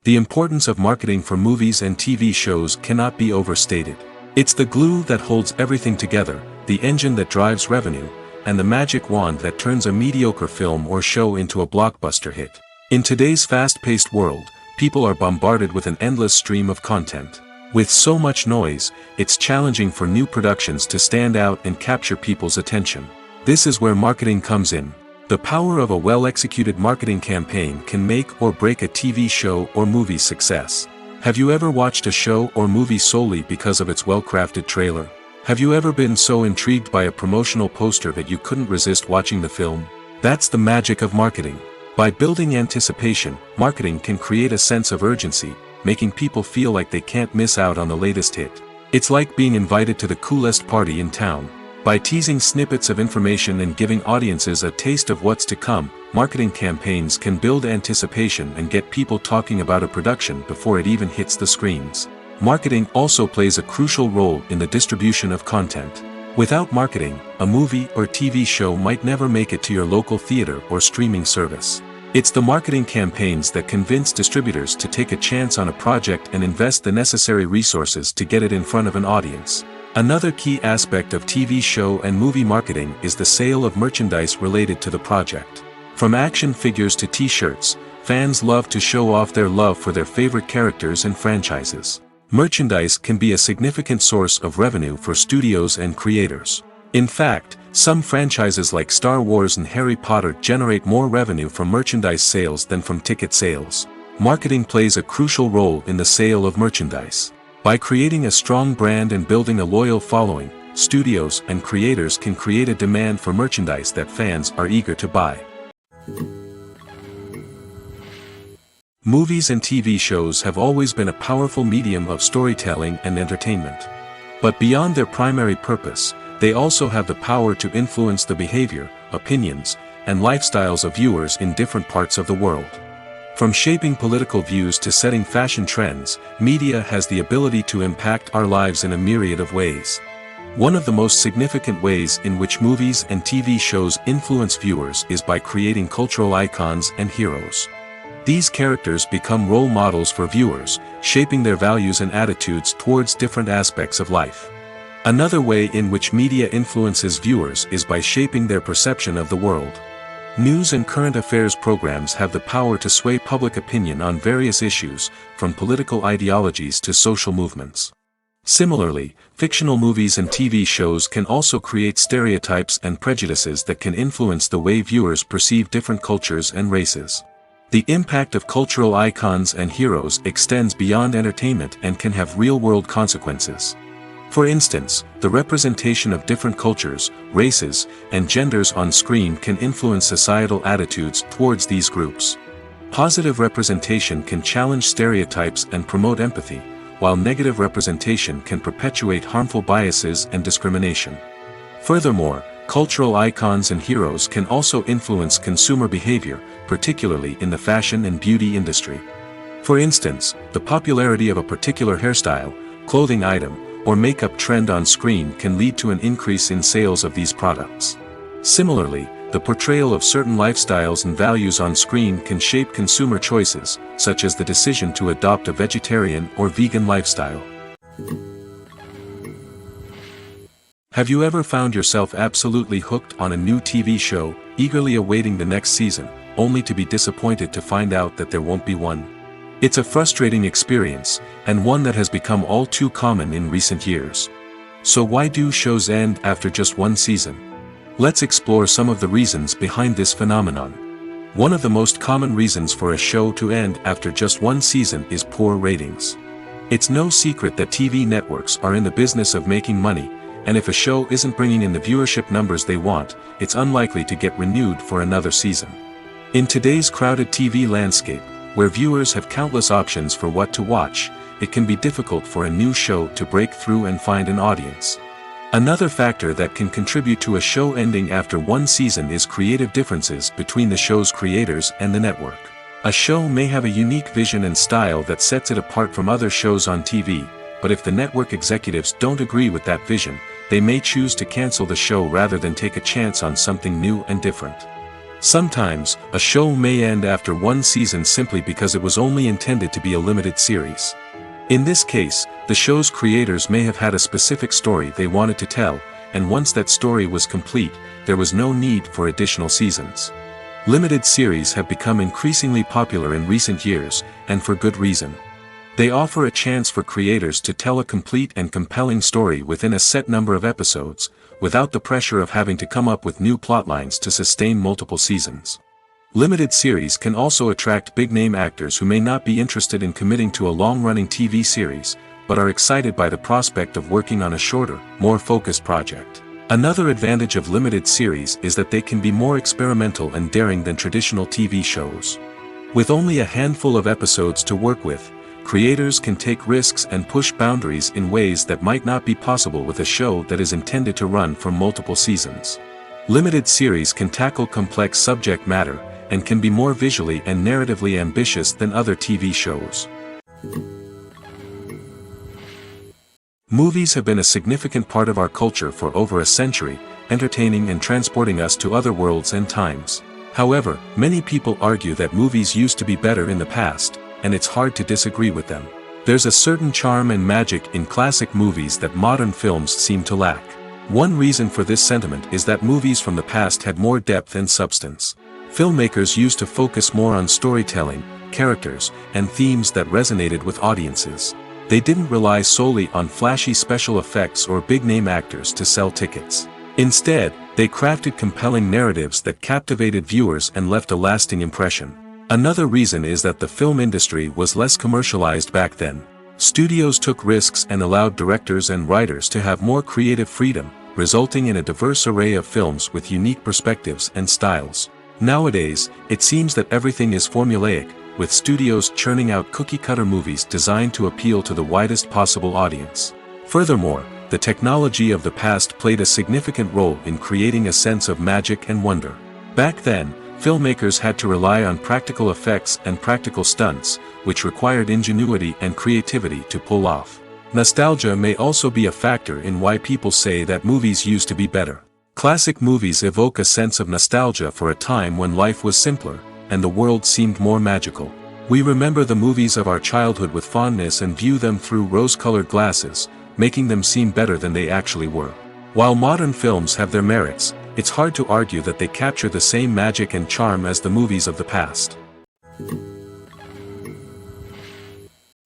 The importance of marketing for movies and TV shows cannot be overstated. It's the glue that holds everything together, the engine that drives revenue, and the magic wand that turns a mediocre film or show into a blockbuster hit. In today's fast-paced world, people are bombarded with an endless stream of content. With so much noise, it's challenging for new productions to stand out and capture people's attention. This is where marketing comes in. The power of a well-executed marketing campaign can make or break a TV show or movie's success. Have you ever watched a show or movie solely because of its well-crafted trailer? Have you ever been so intrigued by a promotional poster that you couldn't resist watching the film? That's the magic of marketing. By building anticipation, marketing can create a sense of urgency, making people feel like they can't miss out on the latest hit. It's like being invited to the coolest party in town. By teasing snippets of information and giving audiences a taste of what's to come, marketing campaigns can build anticipation and get people talking about a production before it even hits the screens. Marketing also plays a crucial role in the distribution of content. Without marketing, a movie or TV show might never make it to your local theater or streaming service. It's the marketing campaigns that convince distributors to take a chance on a project and invest the necessary resources to get it in front of an audience. Another key aspect of TV show and movie marketing is the sale of merchandise related to the project. From action figures to t-shirts, fans love to show off their love for their favorite characters and franchises. Merchandise can be a significant source of revenue for studios and creators. In fact, some franchises like Star Wars and Harry Potter generate more revenue from merchandise sales than from ticket sales. Marketing plays a crucial role in the sale of merchandise. By creating a strong brand and building a loyal following, studios and creators can create a demand for merchandise that fans are eager to buy. Movies and TV shows have always been a powerful medium of storytelling and entertainment. But beyond their primary purpose, they also have the power to influence the behavior, opinions, and lifestyles of viewers in different parts of the world. From shaping political views to setting fashion trends, media has the ability to impact our lives in a myriad of ways. One of the most significant ways in which movies and TV shows influence viewers is by creating cultural icons and heroes. These characters become role models for viewers, shaping their values and attitudes towards different aspects of life. Another way in which media influences viewers is by shaping their perception of the world. News and current affairs programs have the power to sway public opinion on various issues, from political ideologies to social movements. Similarly, fictional movies and TV shows can also create stereotypes and prejudices that can influence the way viewers perceive different cultures and races. The impact of cultural icons and heroes extends beyond entertainment and can have real-world consequences. For instance, the representation of different cultures, races, and genders on screen can influence societal attitudes towards these groups. Positive representation can challenge stereotypes and promote empathy, while negative representation can perpetuate harmful biases and discrimination. Furthermore, cultural icons and heroes can also influence consumer behavior, particularly in the fashion and beauty industry. For instance, the popularity of a particular hairstyle, clothing item, or makeup trend on screen can lead to an increase in sales of these products. Similarly, the portrayal of certain lifestyles and values on screen can shape consumer choices, such as the decision to adopt a vegetarian or vegan lifestyle. Have you ever found yourself absolutely hooked on a new TV show, eagerly awaiting the next season, only to be disappointed to find out that there won't be one? It's a frustrating experience, and one that has become all too common in recent years. So why do shows end after just one season? Let's explore some of the reasons behind this phenomenon. One of the most common reasons for a show to end after just one season is poor ratings. It's no secret that TV networks are in the business of making money, and if a show isn't bringing in the viewership numbers they want, it's unlikely to get renewed for another season. In today's crowded TV landscape, where viewers have countless options for what to watch, it can be difficult for a new show to break through and find an audience. Another factor that can contribute to a show ending after one season is creative differences between the show's creators and the network. A show may have a unique vision and style that sets it apart from other shows on TV, but if the network executives don't agree with that vision, they may choose to cancel the show rather than take a chance on something new and different. Sometimes, a show may end after one season simply because it was only intended to be a limited series. In this case, the show's creators may have had a specific story they wanted to tell, and once that story was complete, there was no need for additional seasons. Limited series have become increasingly popular in recent years, and for good reason. They offer a chance for creators to tell a complete and compelling story within a set number of episodes, without the pressure of having to come up with new plotlines to sustain multiple seasons. Limited series can also attract big-name actors who may not be interested in committing to a long-running TV series, but are excited by the prospect of working on a shorter, more focused project. Another advantage of limited series is that they can be more experimental and daring than traditional TV shows. With only a handful of episodes to work with, creators can take risks and push boundaries in ways that might not be possible with a show that is intended to run for multiple seasons. Limited series can tackle complex subject matter, and can be more visually and narratively ambitious than other TV shows. Movies have been a significant part of our culture for over a century, entertaining and transporting us to other worlds and times. However, many people argue that movies used to be better in the past, and it's hard to disagree with them. There's a certain charm and magic in classic movies that modern films seem to lack. One reason for this sentiment is that movies from the past had more depth and substance. Filmmakers used to focus more on storytelling, characters, and themes that resonated with audiences. They didn't rely solely on flashy special effects or big-name actors to sell tickets. Instead, they crafted compelling narratives that captivated viewers and left a lasting impression. Another reason is that the film industry was less commercialized back then. Studios took risks and allowed directors and writers to have more creative freedom, resulting in a diverse array of films with unique perspectives and styles. Nowadays, it seems that everything is formulaic, with studios churning out cookie-cutter movies designed to appeal to the widest possible audience. Furthermore, the technology of the past played a significant role in creating a sense of magic and wonder. Back then, filmmakers had to rely on practical effects and practical stunts, which required ingenuity and creativity to pull off. Nostalgia may also be a factor in why people say that movies used to be better. Classic movies evoke a sense of nostalgia for a time when life was simpler, and the world seemed more magical. We remember the movies of our childhood with fondness and view them through rose-colored glasses, making them seem better than they actually were. While modern films have their merits, it's hard to argue that they capture the same magic and charm as the movies of the past.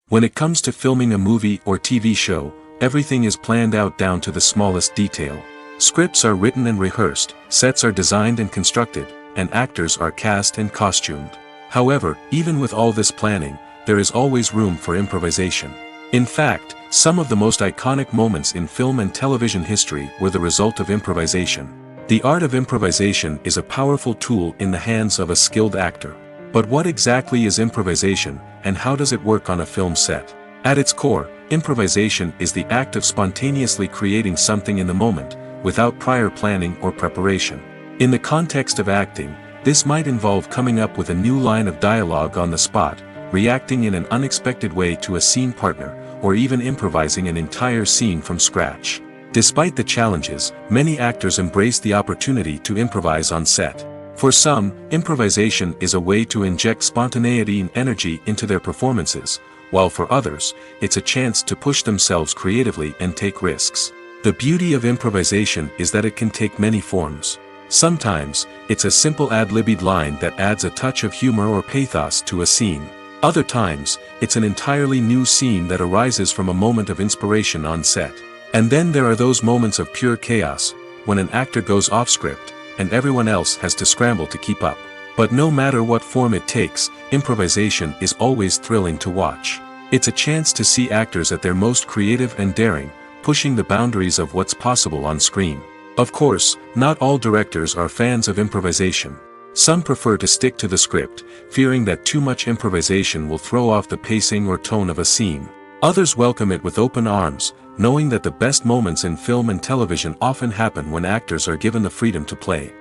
When it comes to filming a movie or TV show, everything is planned out down to the smallest detail. Scripts are written and rehearsed, sets are designed and constructed, and actors are cast and costumed. However, even with all this planning, there is always room for improvisation. In fact, some of the most iconic moments in film and television history were the result of improvisation. The art of improvisation is a powerful tool in the hands of a skilled actor. But what exactly is improvisation, and how does it work on a film set? At its core, improvisation is the act of spontaneously creating something in the moment, without prior planning or preparation. In the context of acting, this might involve coming up with a new line of dialogue on the spot, reacting in an unexpected way to a scene partner, or even improvising an entire scene from scratch. Despite the challenges, many actors embrace the opportunity to improvise on set. For some, improvisation is a way to inject spontaneity and energy into their performances, while for others, it's a chance to push themselves creatively and take risks. The beauty of improvisation is that it can take many forms. Sometimes, it's a simple ad-libbed line that adds a touch of humor or pathos to a scene. Other times, it's an entirely new scene that arises from a moment of inspiration on set. And then there are those moments of pure chaos, when an actor goes off script, and everyone else has to scramble to keep up. But no matter what form it takes, improvisation is always thrilling to watch. It's a chance to see actors at their most creative and daring, pushing the boundaries of what's possible on screen. Of course, not all directors are fans of improvisation. Some prefer to stick to the script, fearing that too much improvisation will throw off the pacing or tone of a scene. Others welcome it with open arms, knowing that the best moments in film and television often happen when actors are given the freedom to play.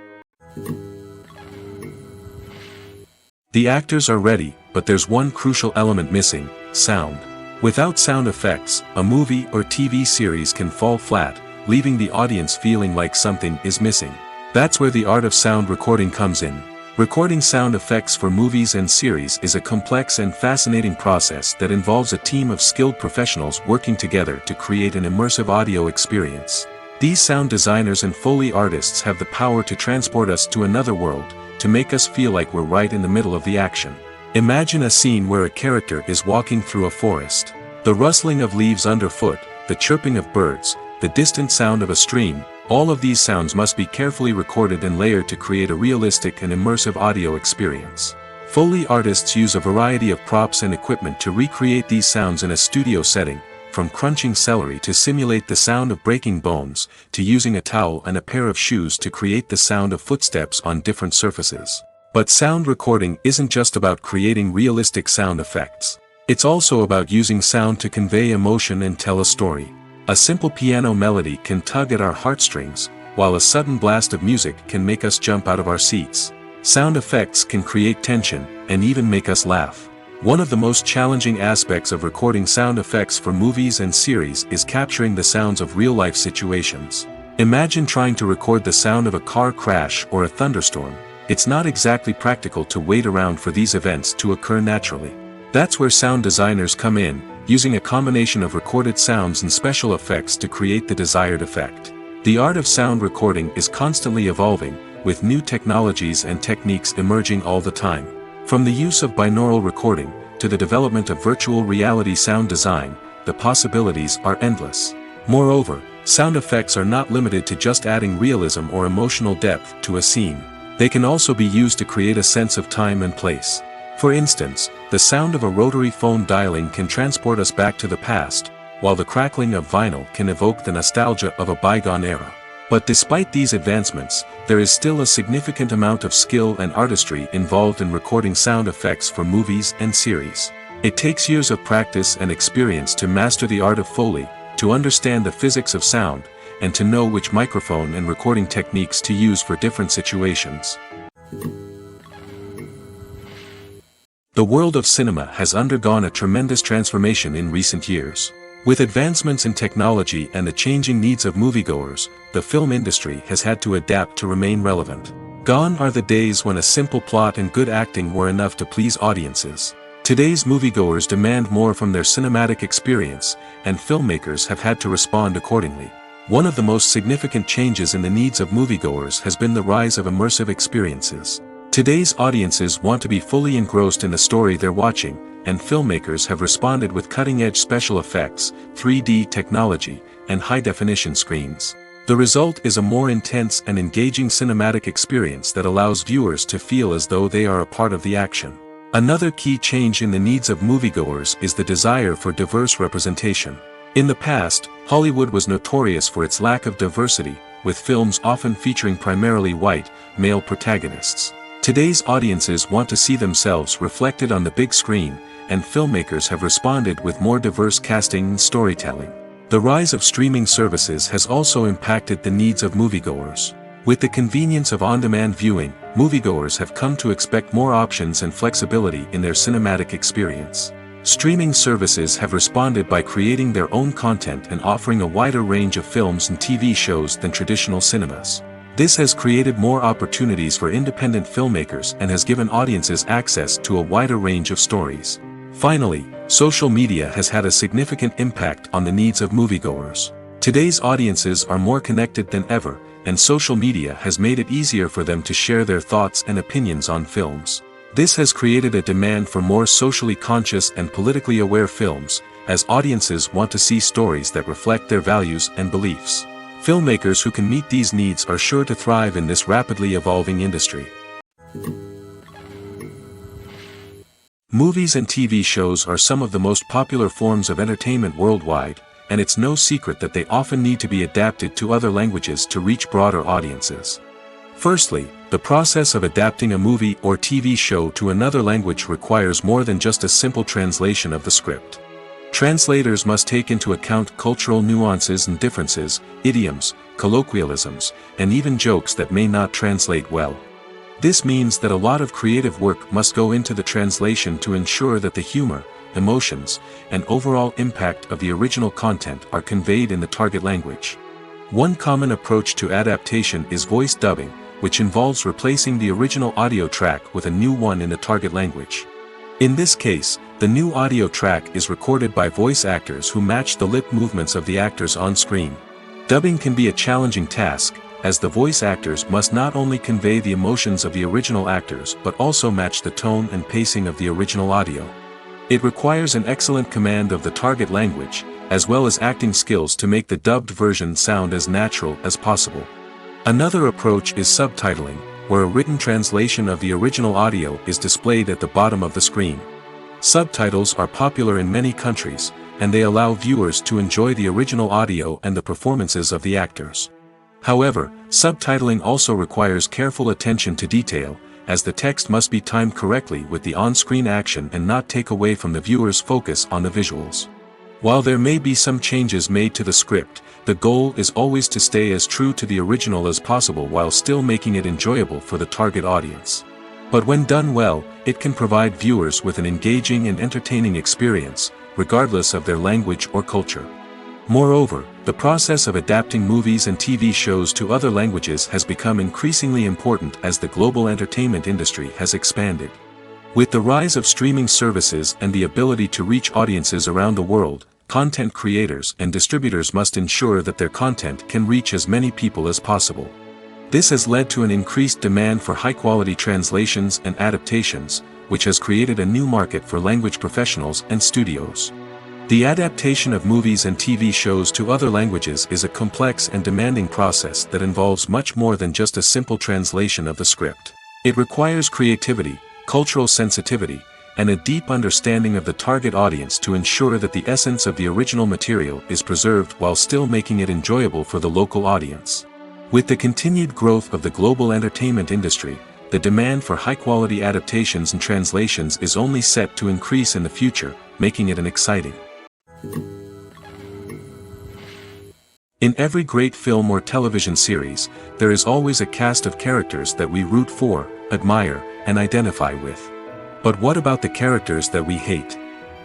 The actors are ready, but there's one crucial element missing: sound. Without sound effects, a movie or TV series can fall flat, leaving the audience feeling like something is missing. That's where the art of sound recording comes in. Recording sound effects for movies and series is a complex and fascinating process that involves a team of skilled professionals working together to create an immersive audio experience. These sound designers and Foley artists have the power to transport us to another world, to make us feel like we're right in the middle of the action. Imagine a scene where a character is walking through a forest. The rustling of leaves underfoot, the chirping of birds, the distant sound of a stream, all of these sounds must be carefully recorded and layered to create a realistic and immersive audio experience. Foley artists use a variety of props and equipment to recreate these sounds in a studio setting, from crunching celery to simulate the sound of breaking bones, to using a towel and a pair of shoes to create the sound of footsteps on different surfaces. But sound recording isn't just about creating realistic sound effects. It's also about using sound to convey emotion and tell a story. A simple piano melody can tug at our heartstrings, while a sudden blast of music can make us jump out of our seats. Sound effects can create tension, and even make us laugh. One of the most challenging aspects of recording sound effects for movies and series is capturing the sounds of real-life situations. Imagine trying to record the sound of a car crash or a thunderstorm. It's not exactly practical to wait around for these events to occur naturally. That's where sound designers come in, using a combination of recorded sounds and special effects to create the desired effect. The art of sound recording is constantly evolving, with new technologies and techniques emerging all the time. From the use of binaural recording, to the development of virtual reality sound design, the possibilities are endless. Moreover, sound effects are not limited to just adding realism or emotional depth to a scene. They can also be used to create a sense of time and place. For instance, the sound of a rotary phone dialing can transport us back to the past, while the crackling of vinyl can evoke the nostalgia of a bygone era. But despite these advancements, there is still a significant amount of skill and artistry involved in recording sound effects for movies and series. It takes years of practice and experience to master the art of Foley, to understand the physics of sound, and to know which microphone and recording techniques to use for different situations. The world of cinema has undergone a tremendous transformation in recent years. With advancements in technology and the changing needs of moviegoers, the film industry has had to adapt to remain relevant. Gone are the days when a simple plot and good acting were enough to please audiences. Today's moviegoers demand more from their cinematic experience, and filmmakers have had to respond accordingly. One of the most significant changes in the needs of moviegoers has been the rise of immersive experiences. Today's audiences want to be fully engrossed in the story they're watching, and filmmakers have responded with cutting-edge special effects, 3D technology, and high-definition screens. The result is a more intense and engaging cinematic experience that allows viewers to feel as though they are a part of the action. Another key change in the needs of moviegoers is the desire for diverse representation. In the past, Hollywood was notorious for its lack of diversity, with films often featuring primarily white, male protagonists. Today's audiences want to see themselves reflected on the big screen, and filmmakers have responded with more diverse casting and storytelling. The rise of streaming services has also impacted the needs of moviegoers. With the convenience of on-demand viewing, moviegoers have come to expect more options and flexibility in their cinematic experience. Streaming services have responded by creating their own content and offering a wider range of films and TV shows than traditional cinemas. This has created more opportunities for independent filmmakers and has given audiences access to a wider range of stories. Finally, social media has had a significant impact on the needs of moviegoers. Today's audiences are more connected than ever, and social media has made it easier for them to share their thoughts and opinions on films. This has created a demand for more socially conscious and politically aware films, as audiences want to see stories that reflect their values and beliefs. Filmmakers who can meet these needs are sure to thrive in this rapidly evolving industry. Movies and TV shows are some of the most popular forms of entertainment worldwide, and it's no secret that they often need to be adapted to other languages to reach broader audiences. Firstly, the process of adapting a movie or TV show to another language requires more than just a simple translation of the script. Translators must take into account cultural nuances and differences, idioms, colloquialisms, and even jokes that may not translate well. This means that a lot of creative work must go into the translation to ensure that the humor, emotions, and overall impact of the original content are conveyed in the target language. One common approach to adaptation is voice dubbing, which involves replacing the original audio track with a new one in the target language. In this case, the new audio track is recorded by voice actors who match the lip movements of the actors on screen. Dubbing can be a challenging task, as the voice actors must not only convey the emotions of the original actors but also match the tone and pacing of the original audio. It requires an excellent command of the target language, as well as acting skills to make the dubbed version sound as natural as possible. Another approach is subtitling, where a written translation of the original audio is displayed at the bottom of the screen. Subtitles are popular in many countries, and they allow viewers to enjoy the original audio and the performances of the actors. However, subtitling also requires careful attention to detail, as the text must be timed correctly with the on-screen action and not take away from the viewer's focus on the visuals. While there may be some changes made to the script, the goal is always to stay as true to the original as possible while still making it enjoyable for the target audience. But when done well, it can provide viewers with an engaging and entertaining experience, regardless of their language or culture. Moreover, the process of adapting movies and TV shows to other languages has become increasingly important as the global entertainment industry has expanded. With the rise of streaming services and the ability to reach audiences around the world, content creators and distributors must ensure that their content can reach as many people as possible. This has led to an increased demand for high-quality translations and adaptations, which has created a new market for language professionals and studios. The adaptation of movies and TV shows to other languages is a complex and demanding process that involves much more than just a simple translation of the script. It requires creativity, cultural sensitivity, and a deep understanding of the target audience to ensure that the essence of the original material is preserved while still making it enjoyable for the local audience. With the continued growth of the global entertainment industry, the demand for high-quality adaptations and translations is only set to increase in the future, making it an exciting. In every great film or television series, there is always a cast of characters that we root for, admire, and identify with. But what about the characters that we hate?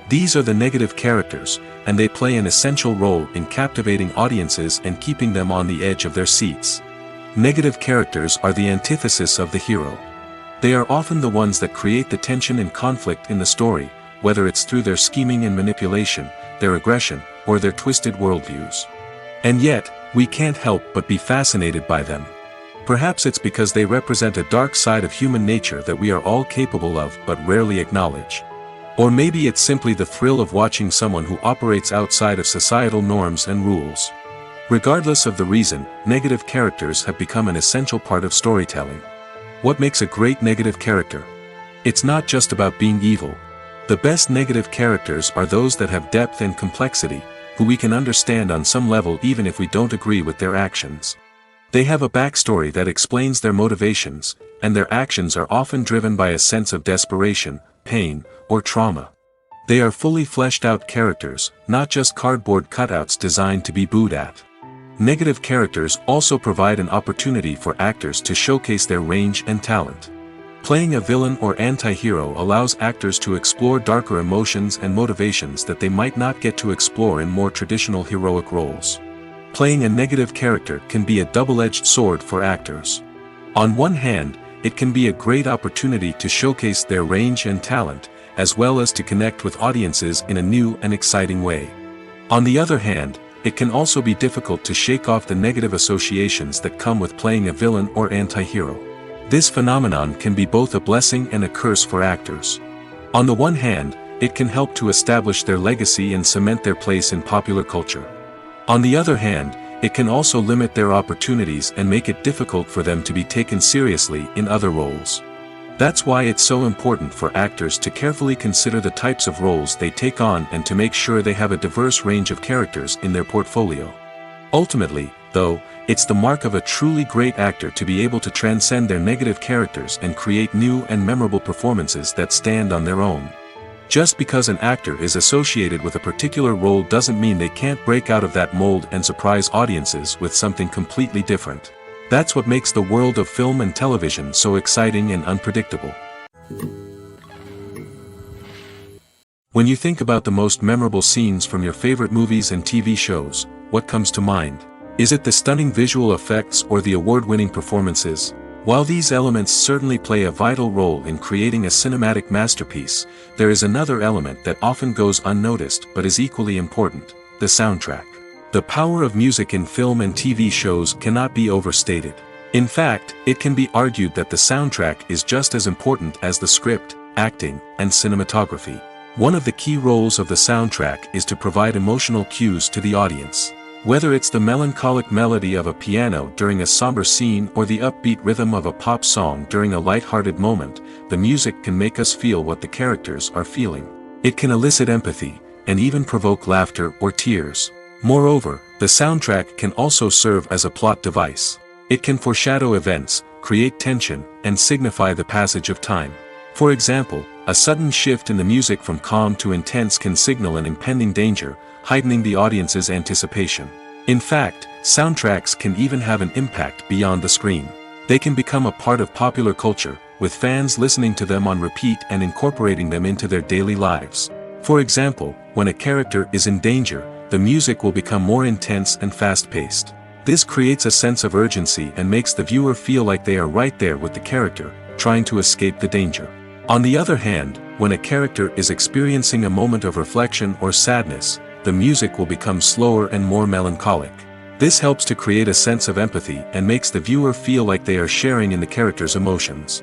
These are the negative characters, and they play an essential role in captivating audiences and keeping them on the edge of their seats. Negative characters are the antithesis of the hero. They are often the ones that create the tension and conflict in the story, whether it's through their scheming and manipulation, their aggression, or their twisted worldviews. And yet, we can't help but be fascinated by them. Perhaps it's because they represent a dark side of human nature that we are all capable of but rarely acknowledge. Or maybe it's simply the thrill of watching someone who operates outside of societal norms and rules. Regardless of the reason, negative characters have become an essential part of storytelling. What makes a great negative character? It's not just about being evil. The best negative characters are those that have depth and complexity, who we can understand on some level even if we don't agree with their actions. They have a backstory that explains their motivations, and their actions are often driven by a sense of desperation, pain, or trauma. They are fully fleshed out characters, not just cardboard cutouts designed to be booed at. Negative characters also provide an opportunity for actors to showcase their range and talent. Playing a villain or anti-hero allows actors to explore darker emotions and motivations that they might not get to explore in more traditional heroic roles. Playing a negative character can be a double-edged sword for actors. On one hand, it can be a great opportunity to showcase their range and talent, as well as to connect with audiences in a new and exciting way. On the other hand, it can also be difficult to shake off the negative associations that come with playing a villain or anti-hero. This phenomenon can be both a blessing and a curse for actors. On the one hand, it can help to establish their legacy and cement their place in popular culture. On the other hand, it can also limit their opportunities and make it difficult for them to be taken seriously in other roles. That's why it's so important for actors to carefully consider the types of roles they take on and to make sure they have a diverse range of characters in their portfolio. Ultimately, though, it's the mark of a truly great actor to be able to transcend their negative characters and create new and memorable performances that stand on their own. Just because an actor is associated with a particular role doesn't mean they can't break out of that mold and surprise audiences with something completely different. That's what makes the world of film and television so exciting and unpredictable. When you think about the most memorable scenes from your favorite movies and TV shows, what comes to mind? Is it the stunning visual effects or the award-winning performances? While these elements certainly play a vital role in creating a cinematic masterpiece, there is another element that often goes unnoticed but is equally important: the soundtrack. The power of music in film and TV shows cannot be overstated. In fact, it can be argued that the soundtrack is just as important as the script, acting, and cinematography. One of the key roles of the soundtrack is to provide emotional cues to the audience. Whether it's the melancholic melody of a piano during a somber scene or the upbeat rhythm of a pop song during a light-hearted moment, the music can make us feel what the characters are feeling. It can elicit empathy, and even provoke laughter or tears. Moreover, the soundtrack can also serve as a plot device. It can foreshadow events, create tension, and signify the passage of time. For example, a sudden shift in the music from calm to intense can signal an impending danger, heightening the audience's anticipation. In fact, soundtracks can even have an impact beyond the screen. They can become a part of popular culture, with fans listening to them on repeat and incorporating them into their daily lives. For example, when a character is in danger, the music will become more intense and fast-paced. This creates a sense of urgency and makes the viewer feel like they are right there with the character, trying to escape the danger. On the other hand, when a character is experiencing a moment of reflection or sadness, the music will become slower and more melancholic. This helps to create a sense of empathy and makes the viewer feel like they are sharing in the character's emotions.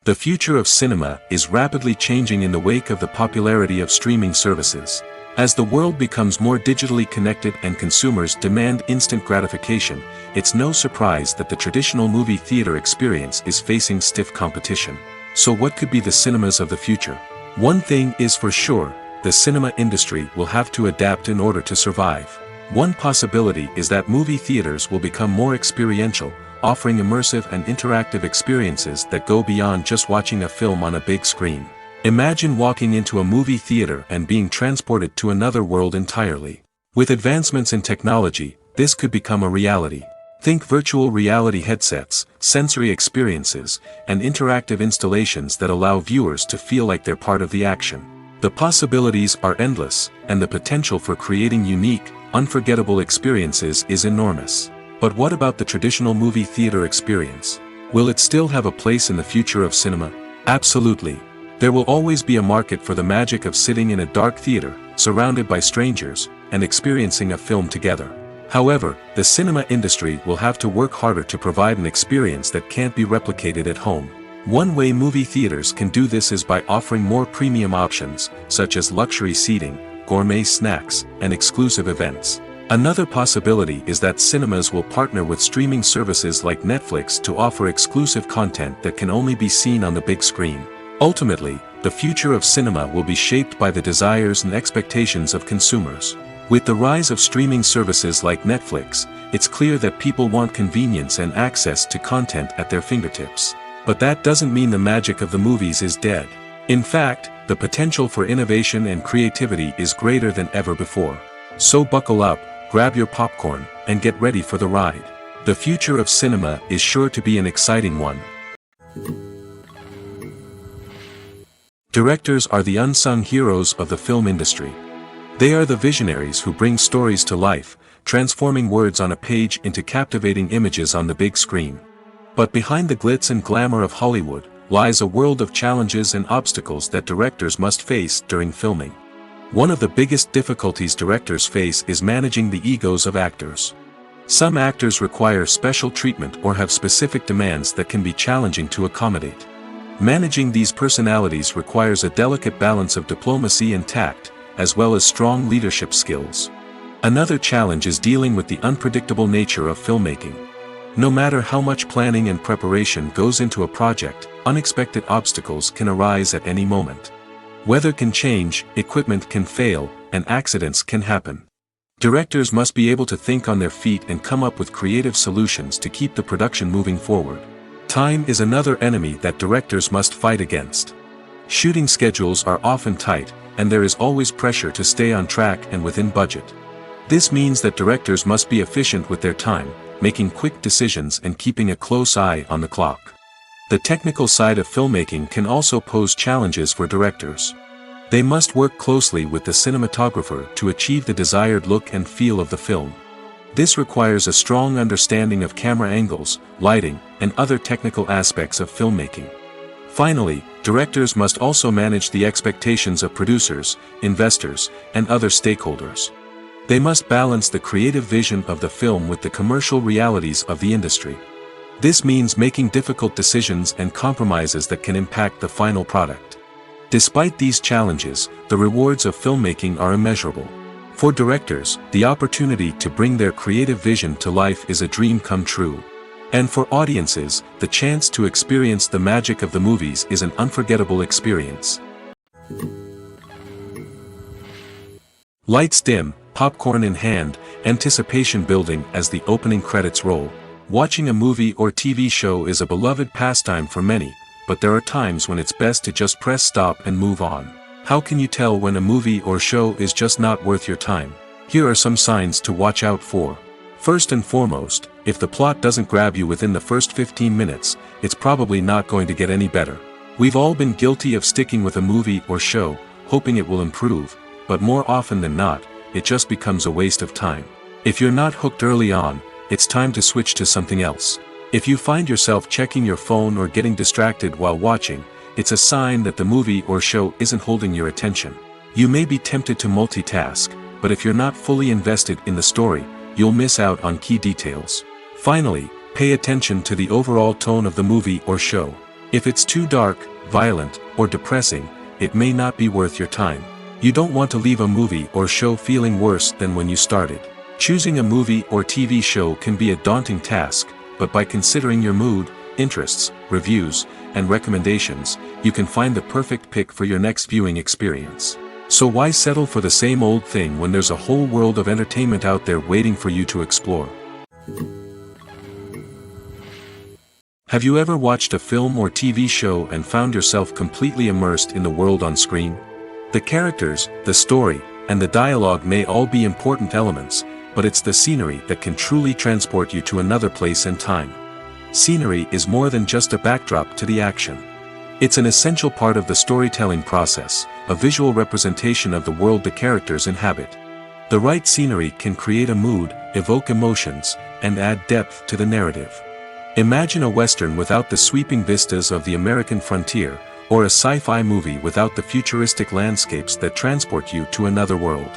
The future of cinema is rapidly changing in the wake of the popularity of streaming services. As the world becomes more digitally connected and consumers demand instant gratification, it's no surprise that the traditional movie theater experience is facing stiff competition. So what could be the cinemas of the future? One thing is for sure, the cinema industry will have to adapt in order to survive. One possibility is that movie theaters will become more experiential, offering immersive and interactive experiences that go beyond just watching a film on a big screen. Imagine walking into a movie theater and being transported to another world entirely. With advancements in technology, this could become a reality. Think virtual reality headsets, sensory experiences, and interactive installations that allow viewers to feel like they're part of the action. The possibilities are endless, and the potential for creating unique, unforgettable experiences is enormous. But what about the traditional movie theater experience? Will it still have a place in the future of cinema? Absolutely. There will always be a market for the magic of sitting in a dark theater, surrounded by strangers, and experiencing a film together. However, the cinema industry will have to work harder to provide an experience that can't be replicated at home. One way movie theaters can do this is by offering more premium options, such as luxury seating, gourmet snacks, and exclusive events. Another possibility is that cinemas will partner with streaming services like Netflix to offer exclusive content that can only be seen on the big screen. Ultimately, the future of cinema will be shaped by the desires and expectations of consumers. With the rise of streaming services like Netflix, it's clear that people want convenience and access to content at their fingertips. But that doesn't mean the magic of the movies is dead. In fact, the potential for innovation and creativity is greater than ever before. So buckle up, grab your popcorn, and get ready for the ride. The future of cinema is sure to be an exciting one. Directors are the unsung heroes of the film industry. They are the visionaries who bring stories to life, transforming words on a page into captivating images on the big screen. But behind the glitz and glamour of Hollywood, lies a world of challenges and obstacles that directors must face during filming. One of the biggest difficulties directors face is managing the egos of actors. Some actors require special treatment or have specific demands that can be challenging to accommodate. Managing these personalities requires a delicate balance of diplomacy and tact, as well as strong leadership skills. Another challenge is dealing with the unpredictable nature of filmmaking. No matter how much planning and preparation goes into a project, unexpected obstacles can arise at any moment. Weather can change, equipment can fail, and accidents can happen. Directors must be able to think on their feet and come up with creative solutions to keep the production moving forward. Time is another enemy that directors must fight against. Shooting schedules are often tight, and there is always pressure to stay on track and within budget. This means that directors must be efficient with their time, making quick decisions and keeping a close eye on the clock. The technical side of filmmaking can also pose challenges for directors. They must work closely with the cinematographer to achieve the desired look and feel of the film. This requires a strong understanding of camera angles, lighting, and other technical aspects of filmmaking. Finally, directors must also manage the expectations of producers, investors, and other stakeholders. They must balance the creative vision of the film with the commercial realities of the industry. This means making difficult decisions and compromises that can impact the final product. Despite these challenges, the rewards of filmmaking are immeasurable. For directors, the opportunity to bring their creative vision to life is a dream come true. And for audiences, the chance to experience the magic of the movies is an unforgettable experience. Lights dim, popcorn in hand, anticipation building as the opening credits roll. Watching a movie or TV show is a beloved pastime for many, but there are times when it's best to just press stop and move on. How can you tell when a movie or show is just not worth your time? Here are some signs to watch out for. First and foremost, if the plot doesn't grab you within the first 15 minutes, it's probably not going to get any better. We've all been guilty of sticking with a movie or show, hoping it will improve, but more often than not, it just becomes a waste of time. If you're not hooked early on, it's time to switch to something else. If you find yourself checking your phone or getting distracted while watching, it's a sign that the movie or show isn't holding your attention. You may be tempted to multitask, but if you're not fully invested in the story, you'll miss out on key details. Finally, pay attention to the overall tone of the movie or show. If it's too dark, violent, or depressing, it may not be worth your time. You don't want to leave a movie or show feeling worse than when you started. Choosing a movie or TV show can be a daunting task, but by considering your mood, interests, reviews, and recommendations, you can find the perfect pick for your next viewing experience. So why settle for the same old thing when there's a whole world of entertainment out there waiting for you to explore? Have you ever watched a film or TV show and found yourself completely immersed in the world on screen? The characters, the story, and the dialogue may all be important elements, but it's the scenery that can truly transport you to another place and time. Scenery is more than just a backdrop to the action. It's an essential part of the storytelling process, a visual representation of the world the characters inhabit. The right scenery can create a mood, evoke emotions, and add depth to the narrative. Imagine a Western without the sweeping vistas of the American frontier, or a sci-fi movie without the futuristic landscapes that transport you to another world.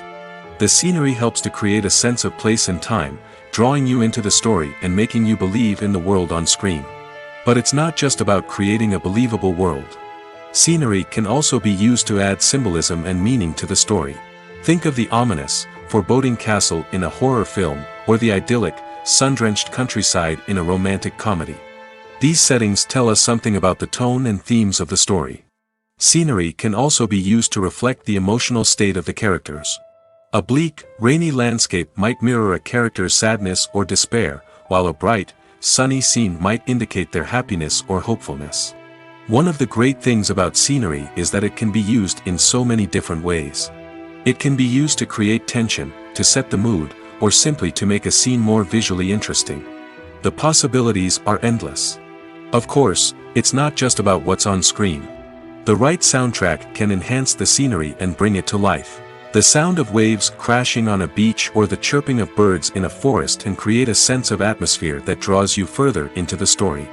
The scenery helps to create a sense of place and time, drawing you into the story and making you believe in the world on screen. But it's not just about creating a believable world. Scenery can also be used to add symbolism and meaning to the story. Think of the ominous, foreboding castle in a horror film, or the idyllic, sun-drenched countryside in a romantic comedy. These settings tell us something about the tone and themes of the story. Scenery can also be used to reflect the emotional state of the characters. A bleak, rainy landscape might mirror a character's sadness or despair, while a bright, sunny scene might indicate their happiness or hopefulness. One of the great things about scenery is that it can be used in so many different ways. It can be used to create tension, to set the mood, or simply to make a scene more visually interesting. The possibilities are endless. Of course, it's not just about what's on screen. The right soundtrack can enhance the scenery and bring it to life. The sound of waves crashing on a beach or the chirping of birds in a forest can create a sense of atmosphere that draws you further into the story.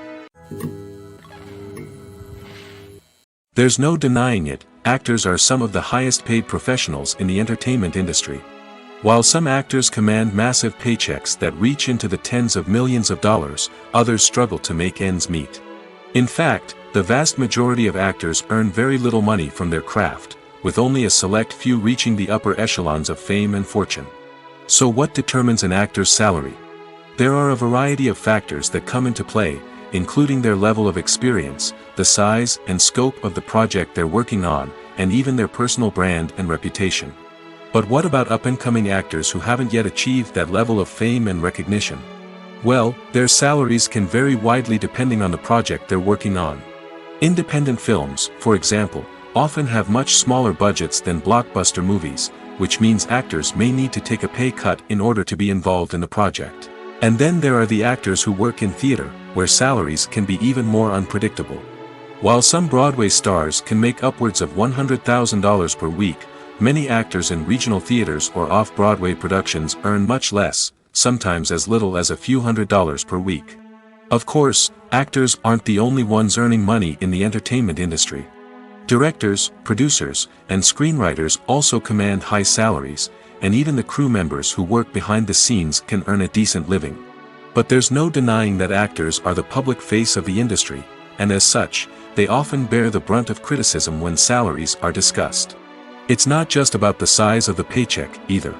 There's no denying it, actors are some of the highest paid professionals in the entertainment industry. While some actors command massive paychecks that reach into the tens of millions of dollars, others struggle to make ends meet. In fact, the vast majority of actors earn very little money from their craft, with only a select few reaching the upper echelons of fame and fortune. So what determines an actor's salary? There are a variety of factors that come into play, including their level of experience, the size and scope of the project they're working on, and even their personal brand and reputation. But what about up-and-coming actors who haven't yet achieved that level of fame and recognition? Well, their salaries can vary widely depending on the project they're working on. Independent films, for example, often have much smaller budgets than blockbuster movies, which means actors may need to take a pay cut in order to be involved in the project. And then there are the actors who work in theater, where salaries can be even more unpredictable. While some Broadway stars can make upwards of $100,000 per week, many actors in regional theaters or off-Broadway productions earn much less, sometimes as little as a few $100s per week. Of course, actors aren't the only ones earning money in the entertainment industry. Directors, producers, and screenwriters also command high salaries, and even the crew members who work behind the scenes can earn a decent living. But there's no denying that actors are the public face of the industry, and as such, they often bear the brunt of criticism when salaries are discussed. It's not just about the size of the paycheck, either.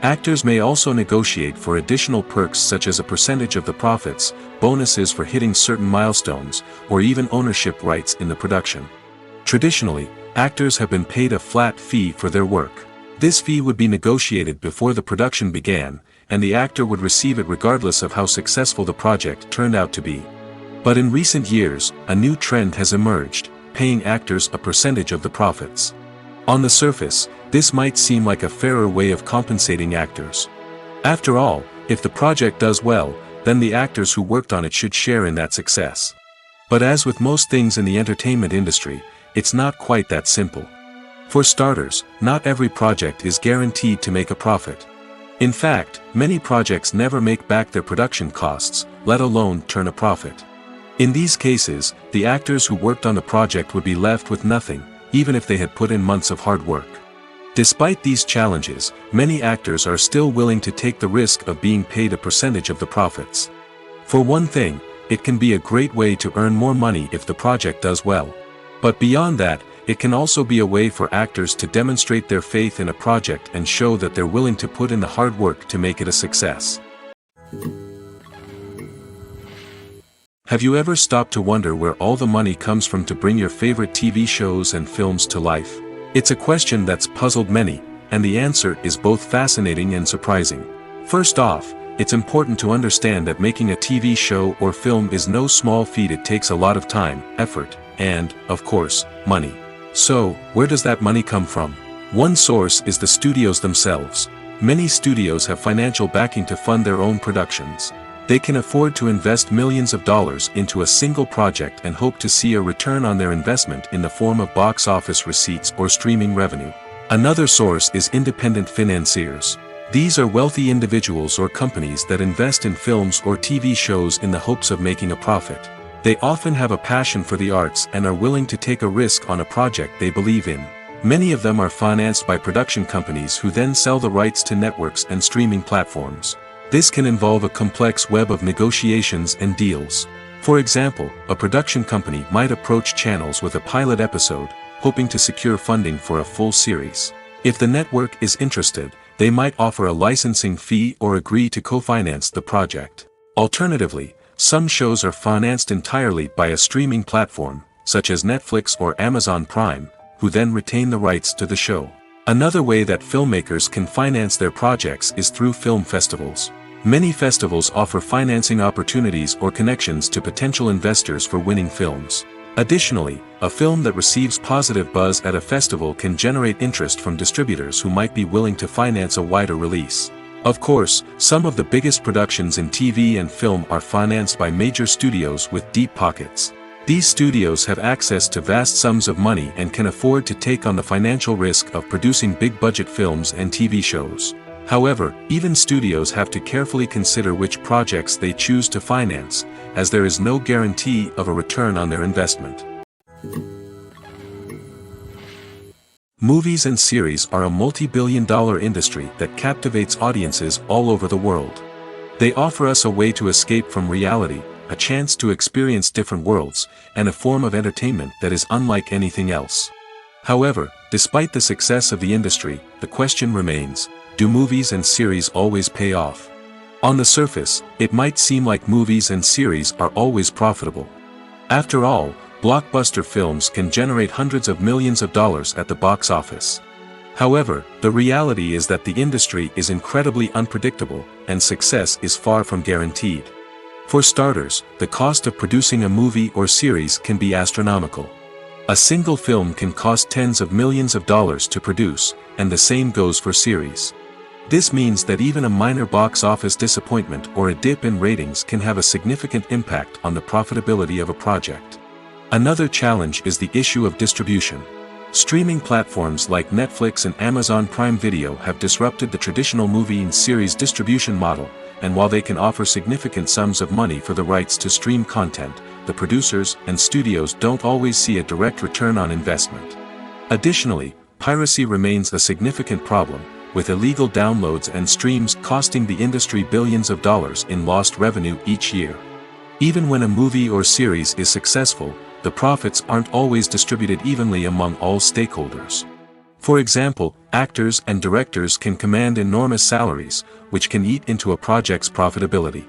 Actors may also negotiate for additional perks such as a percentage of the profits, bonuses for hitting certain milestones, or even ownership rights in the production. Traditionally, actors have been paid a flat fee for their work. This fee would be negotiated before the production began, and the actor would receive it regardless of how successful the project turned out to be. But in recent years, a new trend has emerged, paying actors a percentage of the profits. On the surface, this might seem like a fairer way of compensating actors. After all, if the project does well, then the actors who worked on it should share in that success. But as with most things in the entertainment industry, it's not quite that simple. For starters, not every project is guaranteed to make a profit. In fact, many projects never make back their production costs, let alone turn a profit. In these cases, the actors who worked on the project would be left with nothing, even if they had put in months of hard work. Despite these challenges, many actors are still willing to take the risk of being paid a percentage of the profits. For one thing, it can be a great way to earn more money if the project does well. But beyond that, it can also be a way for actors to demonstrate their faith in a project and show that they're willing to put in the hard work to make it a success. Have you ever stopped to wonder where all the money comes from to bring your favorite TV shows and films to life? It's a question that's puzzled many, and the answer is both fascinating and surprising. First off, it's important to understand that making a TV show or film is no small feat. It takes a lot of time, effort, and, of course, money. So, where does that money come from? One source is the studios themselves. Many studios have financial backing to fund their own productions. They can afford to invest millions of dollars into a single project and hope to see a return on their investment in the form of box office receipts or streaming revenue. Another source is independent financiers. These are wealthy individuals or companies that invest in films or TV shows in the hopes of making a profit. They often have a passion for the arts and are willing to take a risk on a project they believe in. Many of them are financed by production companies who then sell the rights to networks and streaming platforms. This can involve a complex web of negotiations and deals. For example, a production company might approach channels with a pilot episode, hoping to secure funding for a full series. If the network is interested, they might offer a licensing fee or agree to co-finance the project. Alternatively, some shows are financed entirely by a streaming platform, such as Netflix or Amazon Prime, who then retain the rights to the show. Another way that filmmakers can finance their projects is through film festivals. Many festivals offer financing opportunities or connections to potential investors for winning films. Additionally, a film that receives positive buzz at a festival can generate interest from distributors who might be willing to finance a wider release. Of course, some of the biggest productions in TV and film are financed by major studios with deep pockets. These studios have access to vast sums of money and can afford to take on the financial risk of producing big-budget films and TV shows. However, even studios have to carefully consider which projects they choose to finance, as there is no guarantee of a return on their investment. Movies and series are a multi-billion-dollar industry that captivates audiences all over the world. They offer us a way to escape from reality, a chance to experience different worlds, and a form of entertainment that is unlike anything else. However, despite the success of the industry, the question remains, do movies and series always pay off? On the surface, it might seem like movies and series are always profitable. After all, blockbuster films can generate hundreds of millions of dollars at the box office. However, the reality is that the industry is incredibly unpredictable, and success is far from guaranteed. For starters, the cost of producing a movie or series can be astronomical. A single film can cost tens of millions of dollars to produce, and the same goes for series. This means that even a minor box office disappointment or a dip in ratings can have a significant impact on the profitability of a project. Another challenge is the issue of distribution. Streaming platforms like Netflix and Amazon Prime Video have disrupted the traditional movie and series distribution model, and while they can offer significant sums of money for the rights to stream content, the producers and studios don't always see a direct return on investment. Additionally, piracy remains a significant problem, with illegal downloads and streams costing the industry billions of dollars in lost revenue each year. Even when a movie or series is successful, the profits aren't always distributed evenly among all stakeholders. For example, actors and directors can command enormous salaries, which can eat into a project's profitability.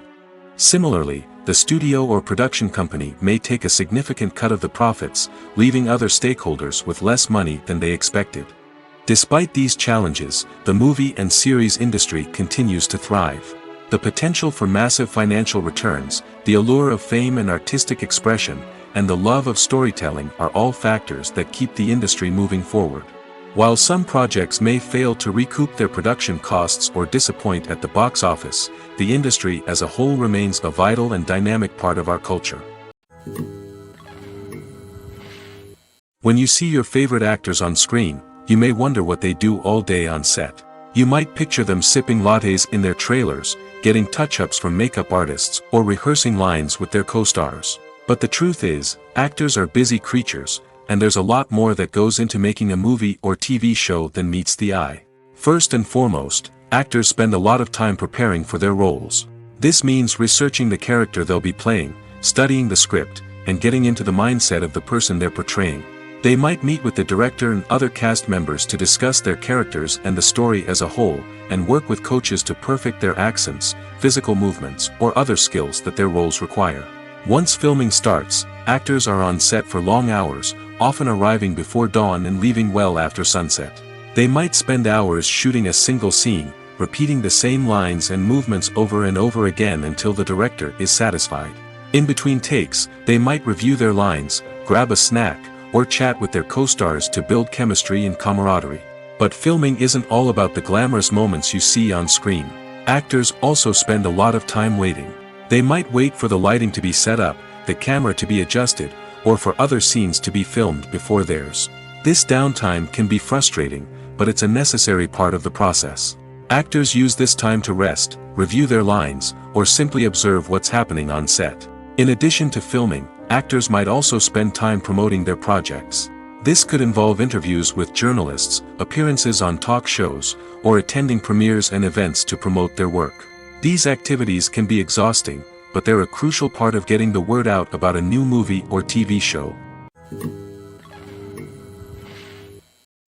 Similarly, the studio or production company may take a significant cut of the profits, leaving other stakeholders with less money than they expected. Despite these challenges, the movie and series industry continues to thrive. The potential for massive financial returns, the allure of fame and artistic expression, and the love of storytelling are all factors that keep the industry moving forward. While some projects may fail to recoup their production costs or disappoint at the box office, the industry as a whole remains a vital and dynamic part of our culture. When you see your favorite actors on screen, you may wonder what they do all day on set. You might picture them sipping lattes in their trailers, getting touch-ups from makeup artists, or rehearsing lines with their co-stars. But the truth is, actors are busy creatures, and there's a lot more that goes into making a movie or TV show than meets the eye. First and foremost, actors spend a lot of time preparing for their roles. This means researching the character they'll be playing, studying the script, and getting into the mindset of the person they're portraying. They might meet with the director and other cast members to discuss their characters and the story as a whole, and work with coaches to perfect their accents, physical movements, or other skills that their roles require. Once filming starts, actors are on set for long hours, often arriving before dawn and leaving well after sunset. They might spend hours shooting a single scene, repeating the same lines and movements over and over again until the director is satisfied. In between takes, they might review their lines, grab a snack, or chat with their co-stars to build chemistry and camaraderie. But filming isn't all about the glamorous moments you see on screen. Actors also spend a lot of time waiting. They might wait for the lighting to be set up, the camera to be adjusted, or for other scenes to be filmed before theirs. This downtime can be frustrating, but it's a necessary part of the process. Actors use this time to rest, review their lines, or simply observe what's happening on set. In addition to filming, actors might also spend time promoting their projects. This could involve interviews with journalists, appearances on talk shows, or attending premieres and events to promote their work. These activities can be exhausting, but they're a crucial part of getting the word out about a new movie or TV show.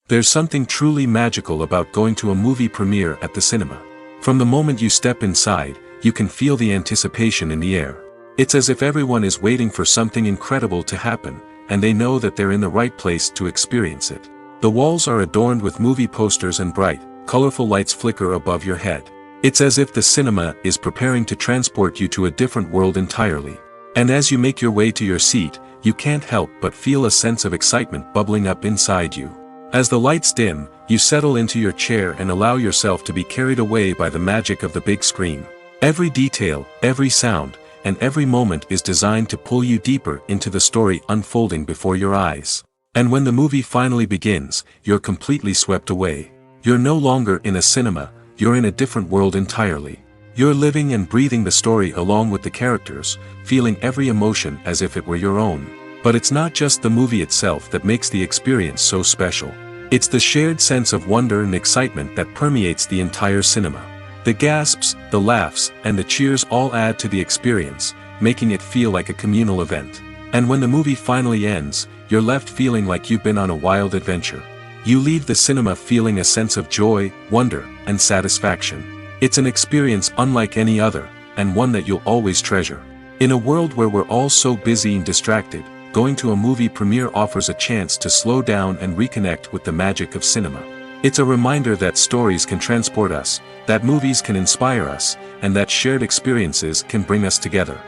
There's something truly magical about going to a movie premiere at the cinema. From the moment you step inside, you can feel the anticipation in the air. It's as if everyone is waiting for something incredible to happen, and they know that they're in the right place to experience it. The walls are adorned with movie posters and bright, colorful lights flicker above your head. It's as if the cinema is preparing to transport you to a different world entirely. And as you make your way to your seat, you can't help but feel a sense of excitement bubbling up inside you. As the lights dim, you settle into your chair and allow yourself to be carried away by the magic of the big screen. Every detail, every sound, and every moment is designed to pull you deeper into the story unfolding before your eyes. And when the movie finally begins, you're completely swept away. You're no longer in a cinema, you're in a different world entirely. You're living and breathing the story along with the characters, feeling every emotion as if it were your own. But it's not just the movie itself that makes the experience so special. It's the shared sense of wonder and excitement that permeates the entire cinema. The gasps, the laughs, and the cheers all add to the experience, making it feel like a communal event. And when the movie finally ends, you're left feeling like you've been on a wild adventure. You leave the cinema feeling a sense of joy, wonder, and satisfaction. It's an experience unlike any other, and one that you'll always treasure. In a world where we're all so busy and distracted, going to a movie premiere offers a chance to slow down and reconnect with the magic of cinema. It's a reminder that stories can transport us, that movies can inspire us, and that shared experiences can bring us together.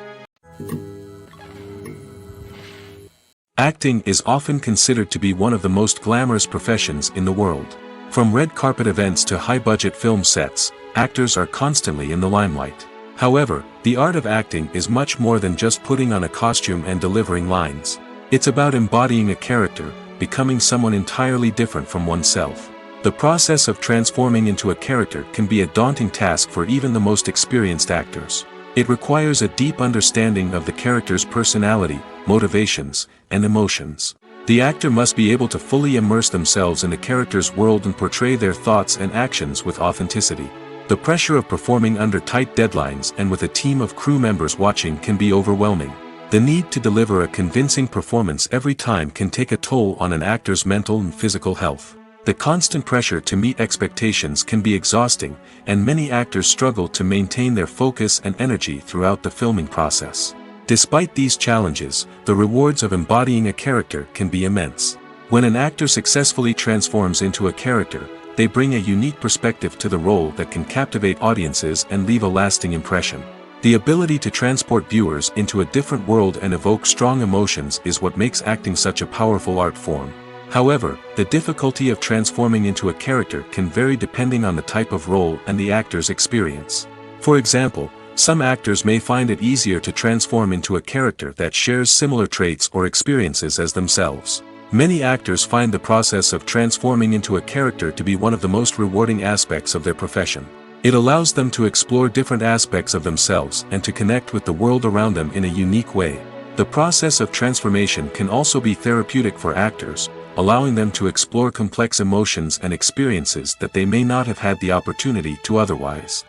Acting is often considered to be one of the most glamorous professions in the world. From red carpet events to high-budget film sets, actors are constantly in the limelight. However, the art of acting is much more than just putting on a costume and delivering lines. It's about embodying a character, becoming someone entirely different from oneself. The process of transforming into a character can be a daunting task for even the most experienced actors. It requires a deep understanding of the character's personality, motivations, and emotions. The actor must be able to fully immerse themselves in the character's world and portray their thoughts and actions with authenticity. The pressure of performing under tight deadlines and with a team of crew members watching can be overwhelming. The need to deliver a convincing performance every time can take a toll on an actor's mental and physical health. The constant pressure to meet expectations can be exhausting, and many actors struggle to maintain their focus and energy throughout the filming process. Despite these challenges, the rewards of embodying a character can be immense. When an actor successfully transforms into a character, they bring a unique perspective to the role that can captivate audiences and leave a lasting impression. The ability to transport viewers into a different world and evoke strong emotions is what makes acting such a powerful art form. However, the difficulty of transforming into a character can vary depending on the type of role and the actor's experience. For example, some actors may find it easier to transform into a character that shares similar traits or experiences as themselves. Many actors find the process of transforming into a character to be one of the most rewarding aspects of their profession. It allows them to explore different aspects of themselves and to connect with the world around them in a unique way. The process of transformation can also be therapeutic for actors, allowing them to explore complex emotions and experiences that they may not have had the opportunity to otherwise.